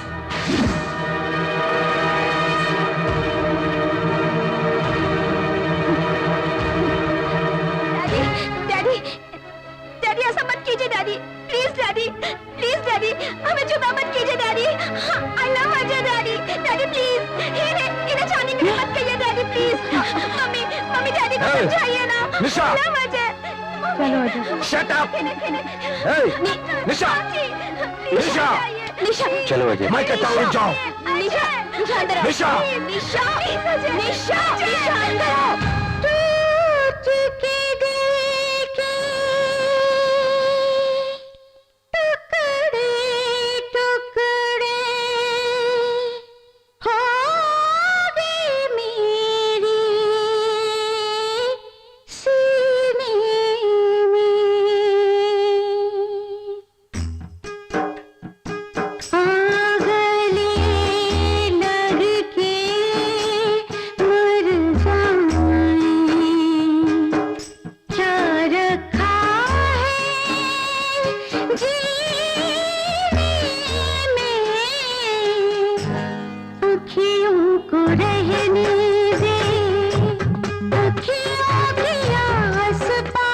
डैडी, डैडी ऐसा मत कीजिए daddy, please daddy, please daddy, हमें जुदा मत कीजिए daddy. I love Ajay daddy, daddy please, इन्हें जाने के लिए मत कहिए daddy please. Mummy, mummy daddy को Hey, समझाइए ना। निशा। I love Ajay. चलो अजय। Shut up. निशा, निशा, निशा, चलो अजय। मैं कहता हूं रुक जाओ। निशा, निशा अंदर आओ। निशा। निशा, निशा, निशा अंदर आओ। टूट के दिल के टुकड़े टुकड़े हो गए मेरे सीने में। गले लग के मर जाएं, क्या रखा है जीने में। अखियों को रहने दे, अखियों के आस-पास,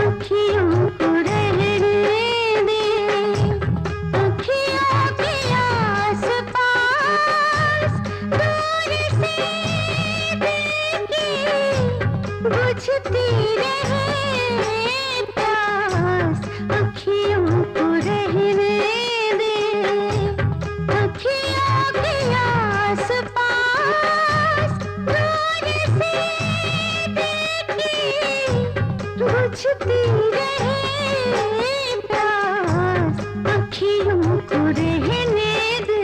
अखियों को रहने दे, अखियों के आस-पास। दूर से देखे बुझती रहे प्यास, अखियों को रहने दे, अखियों के आस-पास। दूर से देखे बुझती रहे प्यास, अखियों को रहने दे।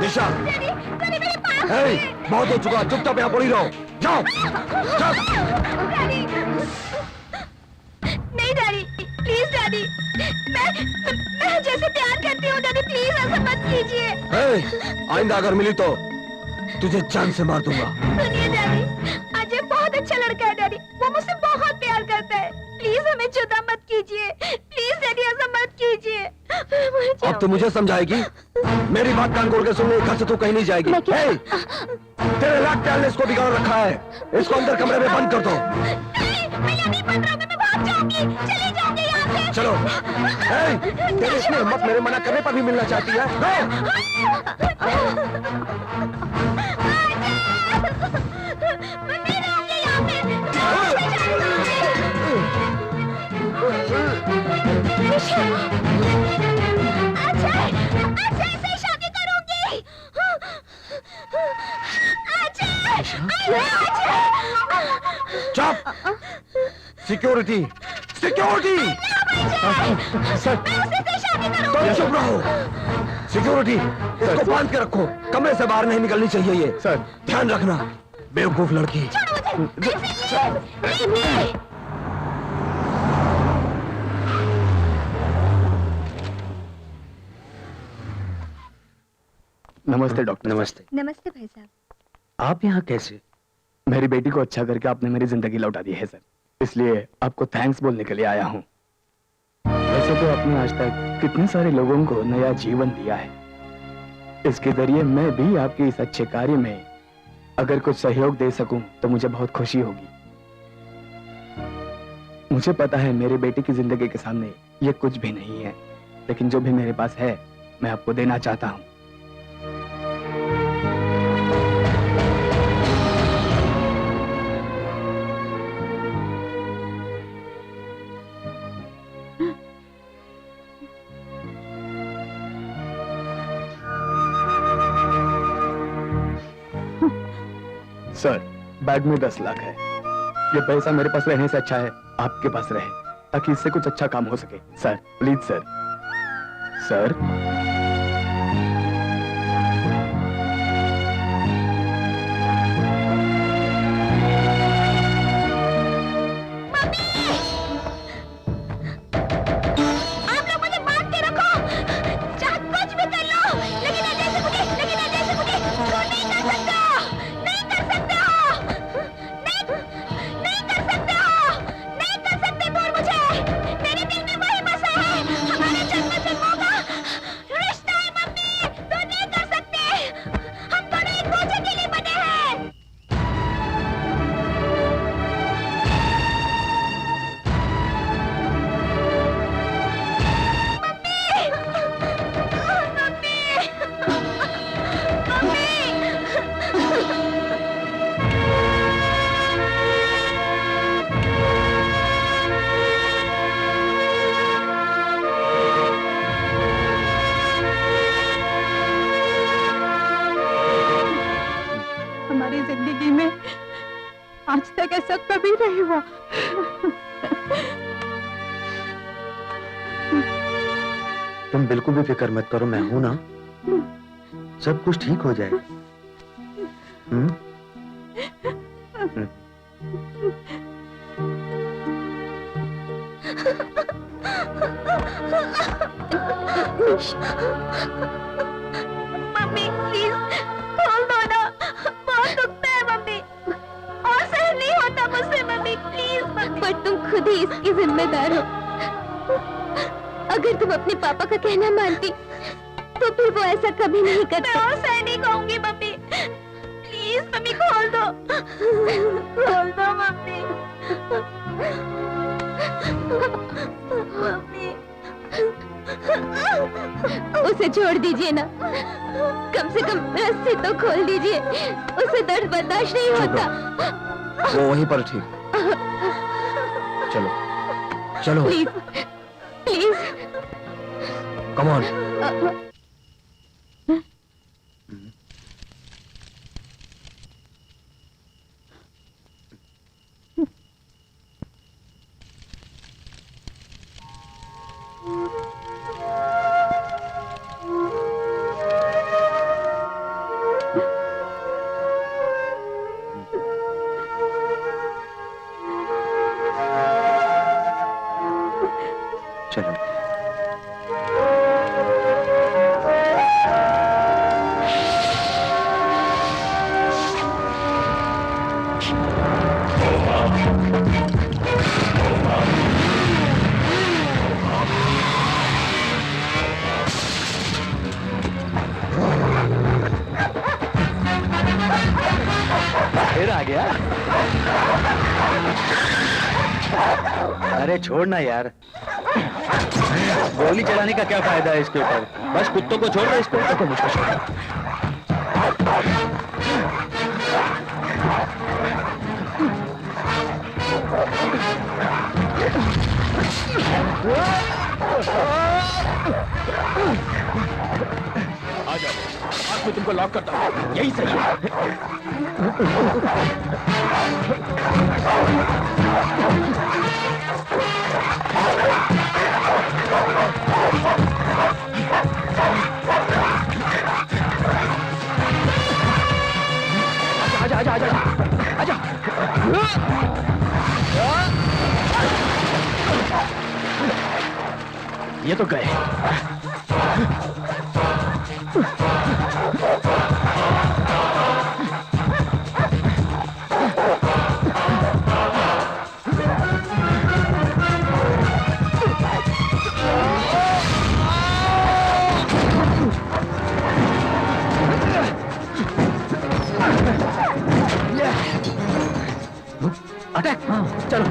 निशा, हे, बहुत हो चुका, चुपचाप यहाँ पड़ी रहो। जाओ, जाओ। डैडी, नहीं डैडी, प्लीज डैडी, मैं जैसे प्यार करती हूँ डैडी, प्लीज ऐसा मत कीजिए। हे, आइंदा अगर मिली तो तुझे जान से मार दूंगा। सुनिए डैडी, अजय बहुत अच्छा लड़का है डैडी, वो मुझसे बहुत प्यार करता है। प्लीज हमें जुदा मत कीजिए, प्लीज डैडी ऐसा मत कीजिए। अब तो मुझे समझाएगी? मेरी बात कान खोल के सुन ले, घर से तू कहीं नहीं जाएगी। हे, तेरे लाख प्यार ने इसको बिगाड़ रखा है, इसको अंदर कमरे में बंद कर दो। मैं यहाँ नहीं बंद रहूंगी, मैं भाग जाऊंगी, चली जाऊंगी यहाँ से। चलो। हे, तेरी इतनी हिम्मत मेरे मना करने पर भी मिलना चाहती है? मैं नहीं रहूंगी यहाँ पे। अजय, अजय से शादी करूंगी। अजय, चुप! Security, security! मैं उसी से शादी करूंगी। तुम चुप रहो। सिक्योरिटी, इसको बांध के रखो, कमरे से बाहर नहीं निकलनी चाहिए ये। सर। ध्यान रखना, बेवकूफ लड़की। नमस्ते डॉक्टर। नमस्ते। नमस्ते भाई साहब। आप यहाँ कैसे? मेरी बेटी को अच्छा करके आपने मेरी जिंदगी लौटा दी है सर, इसलिए आपको थैंक्स बोलने के लिए आया हूँ। वैसे तो आपने आज तक कितने सारे लोगों को नया जीवन दिया है, इसके जरिए मैं भी आपके इस अच्छे कार्य में अगर कुछ सहयोग दे सकूं तो मुझे बहुत खुशी होगी। मुझे पता है मेरी बेटी की जिंदगी के सामने ये कुछ भी नहीं है, लेकिन जो भी मेरे पास है मैं आपको देना चाहता हूँ। सर, बैग में 10 लाख है। ये पैसा मेरे पास रहने से अच्छा है आपके पास रहे, ताकि इससे कुछ अच्छा काम हो सके। Sir please sir. सर आप लोग मुझे बांध के रखो, चाहे कुछ भी कर लो, लेकिन अजय से मुझे नहीं कर सकते हो, नहीं कर सकते हो, नहीं कर सकते दूर मुझे। मेरे दिल में वही बसा है, हमारे जन्म जन्मों का रिश्ता है मम्मी, तो नहीं कर सकते। हम दोनों एक दूसरे के लिए बने हैं। हमारी जिंदगी में आज तक ऐसा कभी नहीं हुआ। तुम बिल्कुल भी फिक्र मत करो, मैं हूं ना, सब कुछ ठीक हो जाएगा। मम्मी प्लीज खोल दो ना, बहुत दुखता है मम्मी, और सहन नहीं होता मुझसे मम्मी, प्लीज मम्मी। पर तुम खुद ही इसकी जिम्मेदार हो। अगर तुम अपने पापा का कहना मानती तो फिर वो ऐसा कभी नहीं करते। मैं और सहन नहीं कहूंगी मम्मी, प्लीज मम्मी खोल दो, खोल दो मम्मी, मम्मी। उसे छोड़ दीजिए ना, कम से कम रस्सी तो खोल दीजिए, उसे दर्द बर्दाश्त नहीं होता। वो वहीं पर ठीक। चलो चलो, प्लीज प्लीज। Come on. चलो। फिर आ गया। अरे छोड़ना यार, गोली चलाने का क्या फायदा है इसके ऊपर, बस कुत्तों को छोड़ दो, इसको तो मुझको छोड़ दो। आ जाओ, आज मैं तुमको लॉक करता हूँ, यही सही है। ये तो गए। अटैक। चलो।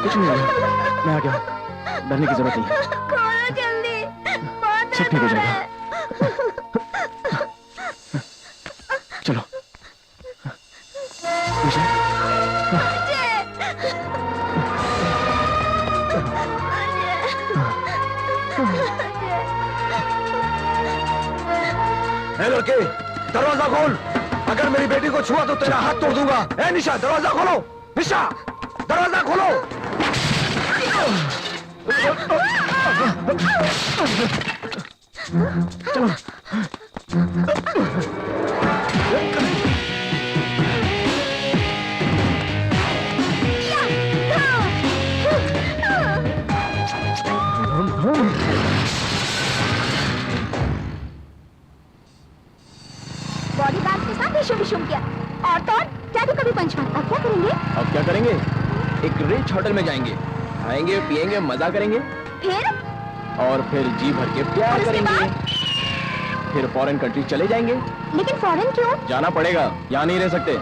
कुछ नहीं हुआ, मैं आ गया, डरने की जरूरत नहीं है। खोलो जल्दी, बहुत सब ठीक हो जाएगा। चलो लड़के, दरवाजा खोल। अगर मेरी बेटी को छुआ तो तेरा हाथ तोड़ दूंगा। ए निशा, दरवाजा खोलो। निशा, दरवाजा खोलो। चलो बॉडी बैग के साथ विशुम विशुम किया और तो और टैटू का भी पंच मारा। अब क्या करेंगे? अब क्या करेंगे? एक रिच होटल में जाएंगे, खाएंगे पिएंगे मजा करेंगे फिर और फिर जी भर के प्यार और उसके करेंगे। फिर फॉरेन कंट्री चले जाएंगे। लेकिन फॉरेन क्यों? जाना पड़ेगा, यहाँ नहीं रह सकते।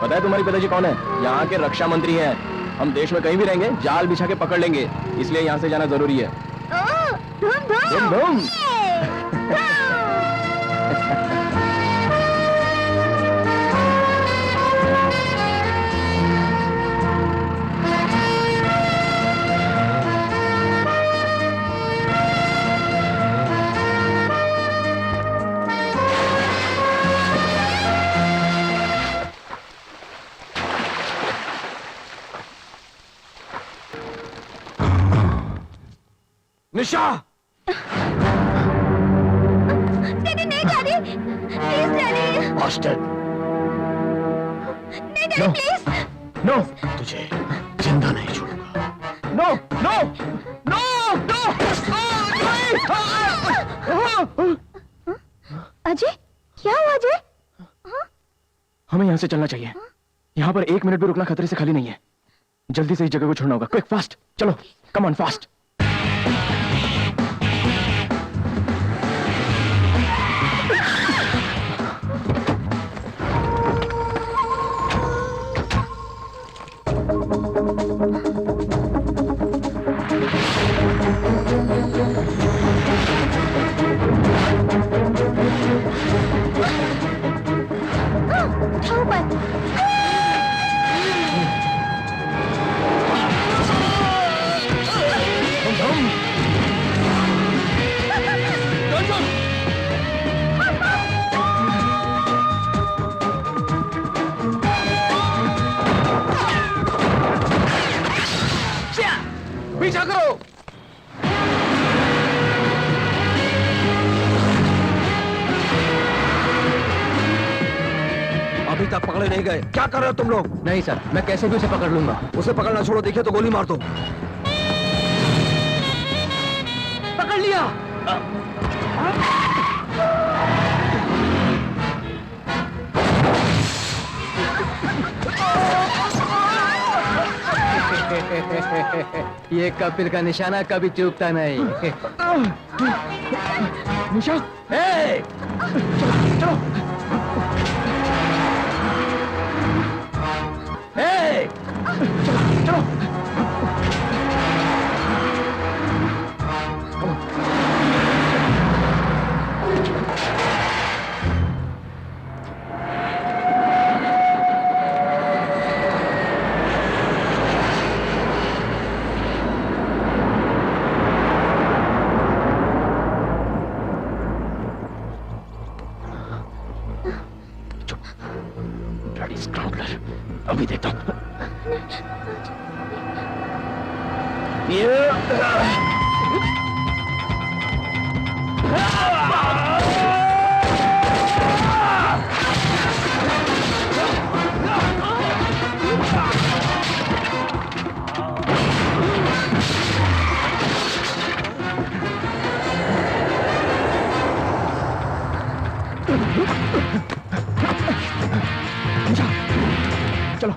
पता है तुम्हारी पिताजी कौन है? यहाँ के रक्षा मंत्री हैं। हम देश में कहीं भी रहेंगे जाल बिछा के पकड़ लेंगे, इसलिए यहाँ से जाना जरूरी है। ओह, धूम धूम धूम। निशा, डैडी नहीं डैडी, प्लीज डैडी, ऑस्टन, नहीं डैडी प्लीज। नो तुझे जिंदा नहीं छोड़ूंगा। No no no no. Ajay, क्या हुआ अजय? हमें यहाँ से चलना चाहिए। यहाँ पर 1 मिनट भी रुकना खतरे से खाली नहीं है। जल्दी से इस जगह को छोड़ना होगा। क्विक फास्ट चलो, कम ऑन फास्ट। उठाओ ऊपर। पीछा करो। अभी तक पकड़े नहीं गए, क्या कर रहे हो तुम लोग? नहीं सर, मैं कैसे भी उसे पकड़ लूंगा। उसे पकड़ना छोड़ो, देखिए तो गोली मार दो। पकड़ लिया। ये कपिल का निशाना कभी चूकता नहीं। निशा, ए! चलो। ए! चलो। ब्लडी स्काउंडलर, अभी देखता हूँ। चलो।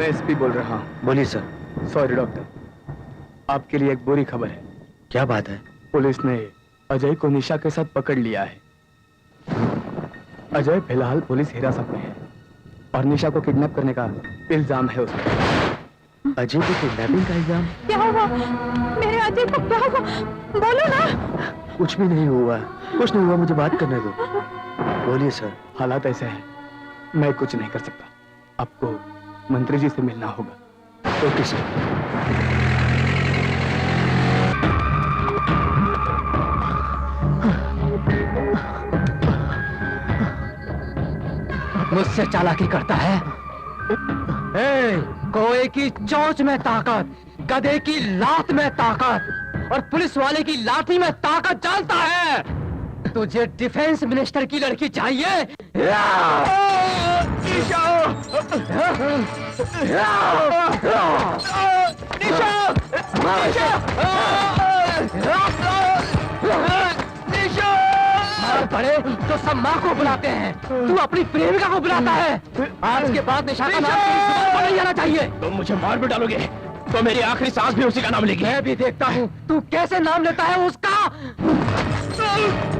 मैं एसपी बोल रहा हूँ। बोलिए सर। सॉरी डॉक्टर, आपके लिए एक बुरी खबर है। क्या बात है? पुलिस ने अजय को निशा के साथ पकड़ लिया है। अजय फिलहाल पुलिस हिरासत में है और निशा को किडनैप करने का इल्जाम है उस पर। अजय को किडनैपिंग का इल्जाम? क्या हुआ मेरे अजय को? क्या हुआ बोलो ना। कुछ भी नहीं हुआ, कुछ नहीं हुआ, मुझे बात करने दो। बोलिए सर। हालात ऐसे हैं, मैं कुछ नहीं कर सकता। आपको मंत्री जी से मिलना होगा। Okay sir. मुझसे चालाकी करता है। कोए की चोंच में ताकत, गधे की लात में ताकत और पुलिस वाले की लाठी में ताकत जानता है। तुझे डिफेंस मिनिस्टर की लड़की चाहिए? मार पड़े तो सब माँ को बुलाते हैं, तू अपनी प्रेमिका को बुलाता है। आज के बाद निशा का नाम तेरी जुबान पर नहीं आना चाहिए। तुम मुझे मार भी डालोगे तो मेरी आखिरी सांस भी उसी का नाम लेगी। मैं भी देखता हूँ तू कैसे नाम लेता है उसका।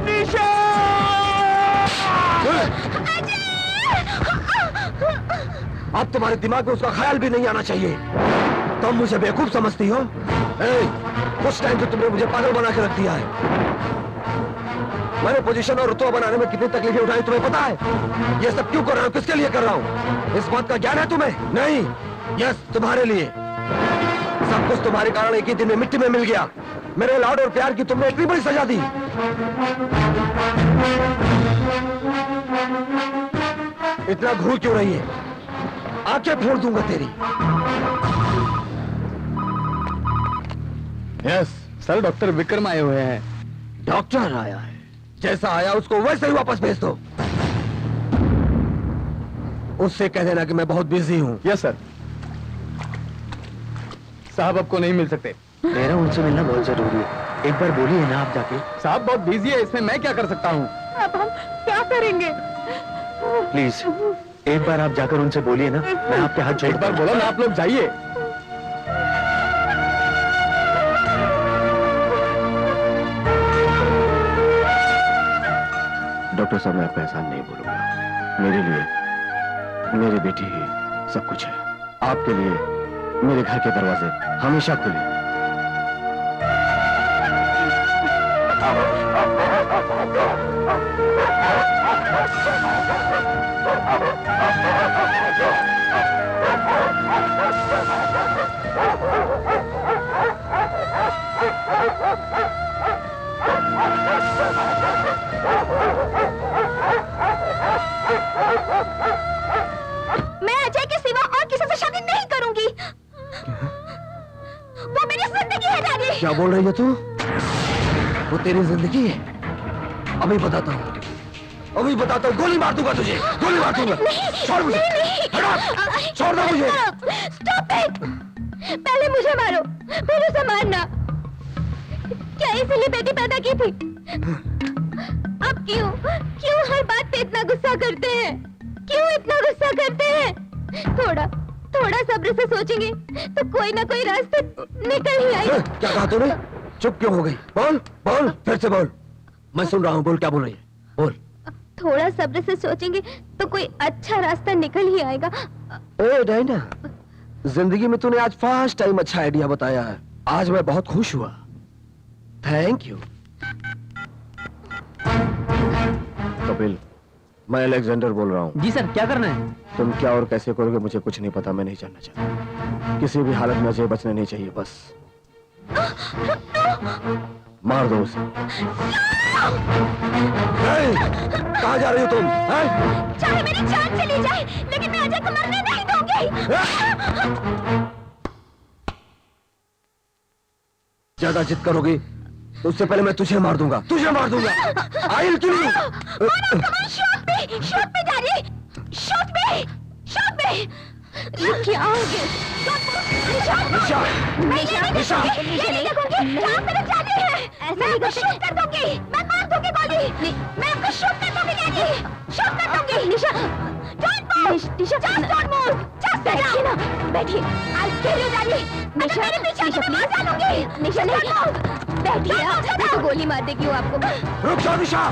निशा! अब तुम्हारे दिमाग में उसका ख्याल भी नहीं आना चाहिए। तुम मुझे बेवकूफ समझती हो? कुछ टाइम से तुमने मुझे पागल बना के रख दिया है। मैंने पोजीशन और रुतबा बनाने में कितनी तकलीफें उठाई तुम्हें पता है? ये सब क्यों कर रहा हूँ, किसके लिए कर रहा हूँ? इस बात का ज्ञान है तुम्हें? नहीं, यस तुम्हारे लिए। सब कुछ तुम्हारे कारण एक ही दिन में मिट्टी में मिल गया। मेरे लाड और प्यार की तुमने इतनी बड़ी सजा दी। इतना घूर क्यों रही है? आंखें फोड़ दूंगा तेरी। यस सर, डॉक्टर विक्रम आए हुए हैं। डॉक्टर आया है? जैसा आया उसको वैसे ही वापस भेज दो। उससे कह देना कि मैं बहुत बिजी हूँ। Yes sir. साहब आपको नहीं मिल सकते। मेरा उनसे मिलना बहुत जरूरी है। एक बार बोलिए ना आप जाके। साहब बहुत बिजी है, इसमें मैं क्या कर सकता हूँ? अब हम क्या करेंगे? प्लीज एक बार आप जाकर उनसे बोलिए ना, मैं आपके हाथ एक जोड़ता बार हूं। बोलो ना, आप लोग जाइए। डॉक्टर साहब, मैं आपका एहसान नहीं भूलूंगा। मेरे लिए मेरी बेटी ही सब कुछ है। आपके लिए मेरे घर के दरवाजे हमेशा खुले। मैं अजय के सिवा और किसी से शादी नहीं करूंगी। वो मेरी जिंदगी है डैडी। क्या बोल रही है तू? वो तेरी जिंदगी है? अभी बताता हूँ, अभी बताता हूँ। गोली मार दूंगा तुझे, गोली मार दूंगा। छोड़ मुझे, हटा, छोड़ दो मुझे। Stop it. पहले मुझे मारो, फिर उसे मारना। क्या इसीलिए बेटी पैदा की थी? अब क्यों क्यों हर बात पे इतना गुस्सा करते हैं? क्यों इतना गुस्सा करते हैं? थोड़ा थोड़ा सब्र से सोचेंगे तो कोई ना कोई रास्ते निकल ही आएगा। क्या कहा तूने? चुप क्यों हो गई? बोल बोल, फिर से बोल। मैं सुन रहा हूँ, बोल क्या बोल रही है, बोल। थोड़ा सब्र से सोचेंगे तो कोई अच्छा रास्ता निकल ही आएगा। ए डायना, जिंदगी में तूने आज फर्स्ट टाइम अच्छा आइडिया बताया है। आज मैं बहुत खुश हुआ। Thank you. कपिल, मैं अलेक्जेंडर बोल रहा हूँ। जी सर, क्या करना है? तुम क्या और कैसे करोगे मुझे कुछ नहीं पता, मैं नहीं जानना चाहता। किसी भी हालत में अजय बचना नहीं चाहिए, बस मार दो उसे। कहाँ जा रही हो तुम? चाहे मेरी जान चली जाए लेकिन मैं अजय को मरने नहीं दूंगी। ज्यादा जिद करोगी तो उससे पहले मैं तुझे मार दूंगा, तुझे मार दूंगा। I will kill you. Shot पे डैडी, शॉट पे। ये क्या हो गया? निशा, निशा, नहीं लगूंगी। आप मेरे जाने हैं। मैं आपको शूट कर दूंगी। मैं मार दूंगी गोली। मैं आपको शूट कर दूंगी डैडी, शूट कर दूंगी। Nisha, don't Nisha just don't move, just बैठिए ना, बैठिए। I'll kill you, Daddy। Nisha, Nisha please, Nisha नहीं, बैठिए आप, मैं तो गोली मार देगी हूँ आपको। रुक जाओ निशा।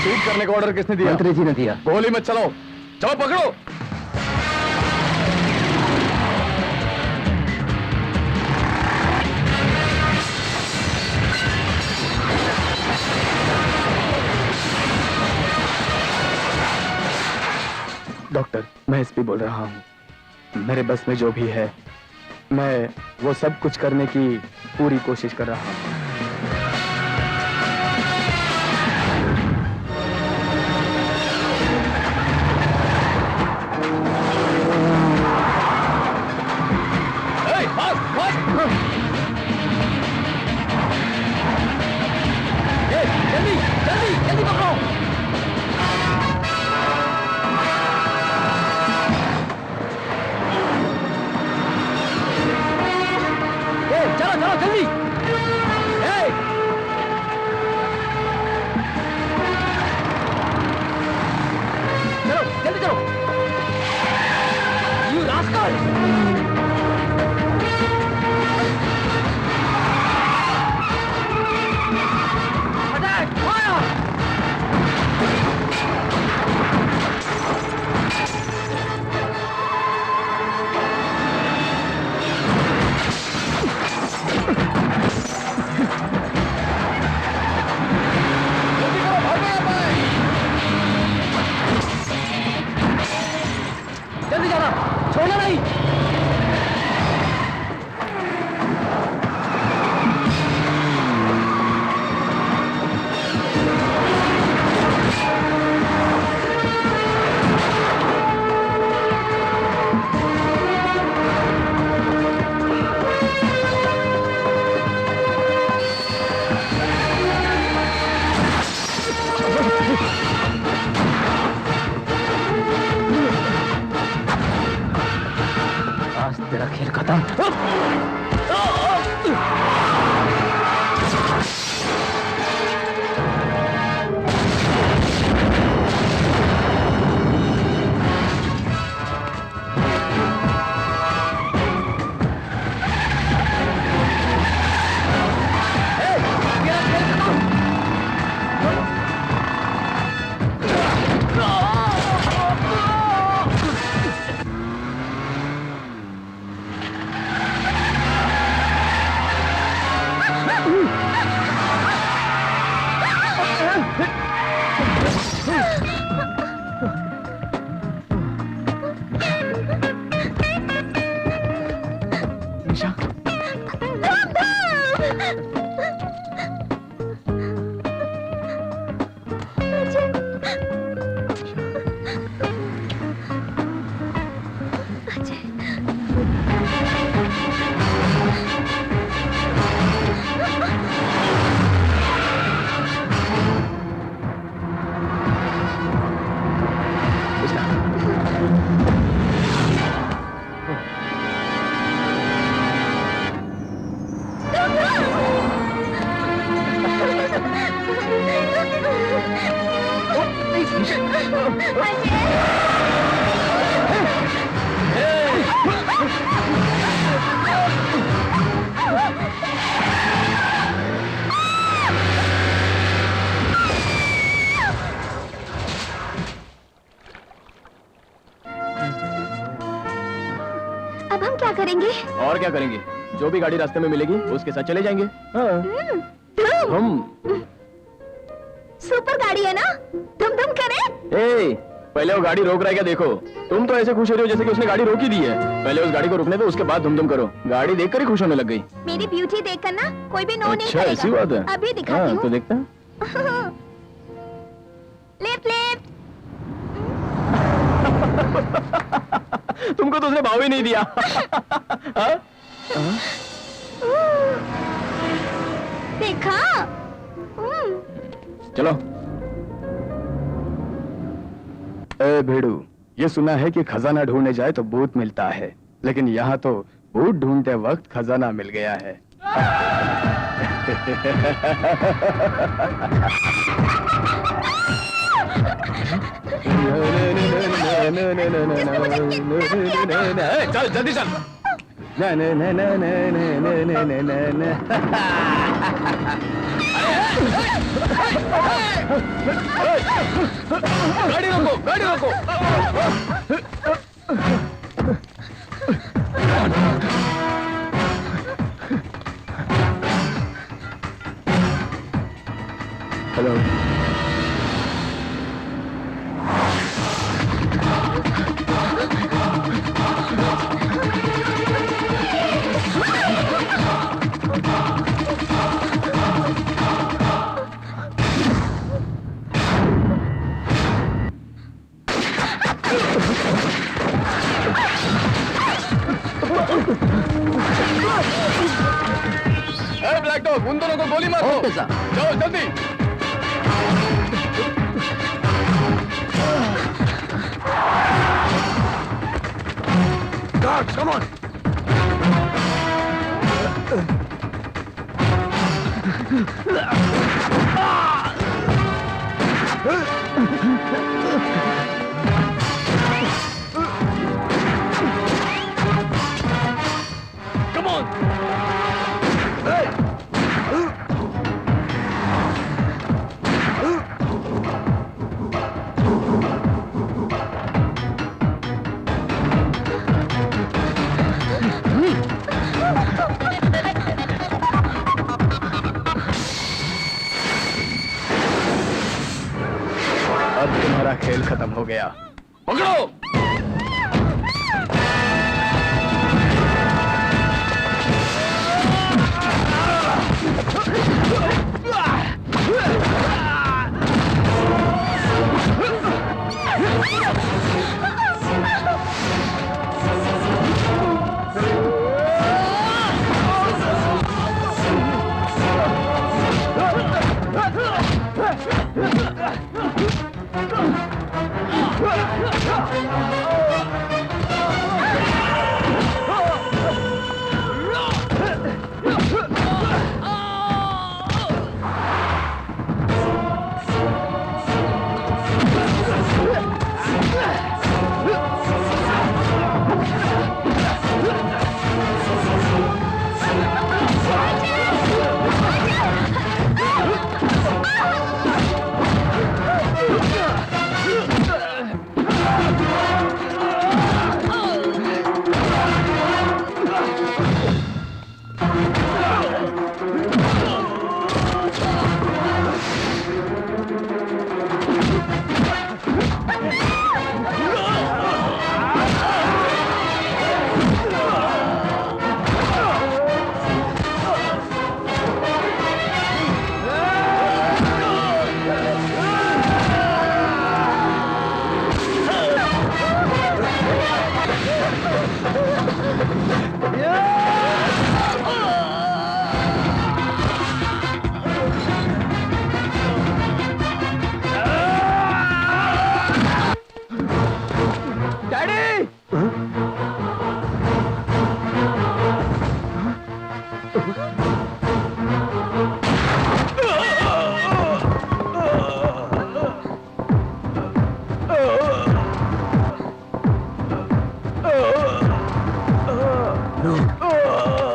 शूट करने का ऑर्डर किसने दिया? मंत्री जी ने दिया। गोली मत चलाओ, जाओ पकड़ो। डॉक्टर, मैं एसपी बोल रहा हूँ। मेरे बस में जो भी है, मैं वो सब कुछ करने की पूरी कोशिश कर रहा हूँ। जल्दी जल्दी जल्दी पकड़ो। चलो चलो जल्दी। चलो जल्दी चलो। You rascal! Attack! Fire! जल्दी जाना, छोड़ना नहीं। आज तेरा खेल खत्म। निशा, अब हम क्या करेंगे? और क्या करेंगे? जो भी गाड़ी रास्ते में मिलेगी उसके साथ चले जाएंगे। हाँ। धूम। हम सुपर गाड़ी है ना, धूम धूम करें। ए, पहले वो गाड़ी रोक रहा है क्या देखो। तुम तो ऐसे खुश हो रही हो जैसे कि उसने गाड़ी रोक ही दी है। पहले उस गाड़ी को रुकने दो, उसके बाद धुम धुम करो। गाड़ी देखकर ही खुश होने लग गई। मेरी ब्यूटी देखकर ना कोई भी नो नहीं अच्छा, करेगा। ऐसी बात है। अभी दिखाती हाँ, हूँ। तो देखता है। Left left. तुमको तो उसने भाव ही नहीं दिया। हाँ? देखा? चलो। ए भेड़ू, ये सुना है कि खजाना ढूंढने जाए तो भूत मिलता है, लेकिन यहाँ तो भूत ढूंढते वक्त खजाना मिल गया है। चल जल्दी चल। गाड़ी रोको, गाड़ी रोको। हेलो। ब्लैक डॉग, उन दोनों को गोली मारो। Okay sir. जाओ जल्दी। Guards, come on. Come on. अब तुम्हारा खेल खत्म हो गया। पकड़ो।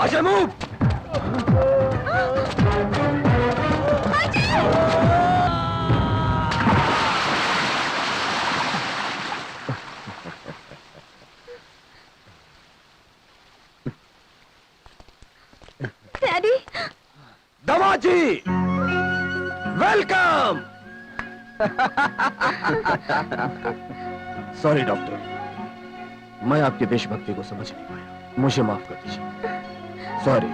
Ajay, move! Daddy. Damaji, welcome. Sorry doctor, मैं आपकी देशभक्ति को समझ नहीं पाया, मुझे माफ कर दीजिए। Sorry,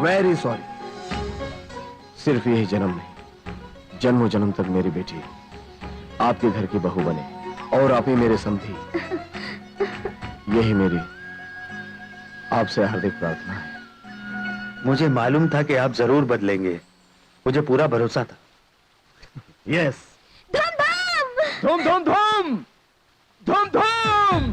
very sorry. सिर्फ यही जन्म नहीं, जन्मों जन्म तक मेरी बेटी आपके घर की बहू बने और आप ही मेरे समधी, यही मेरी आपसे हार्दिक प्रार्थना है। मुझे मालूम था कि आप जरूर बदलेंगे, मुझे पूरा भरोसा था। यस, धूम धाम धूम धूम धूम धूम धूम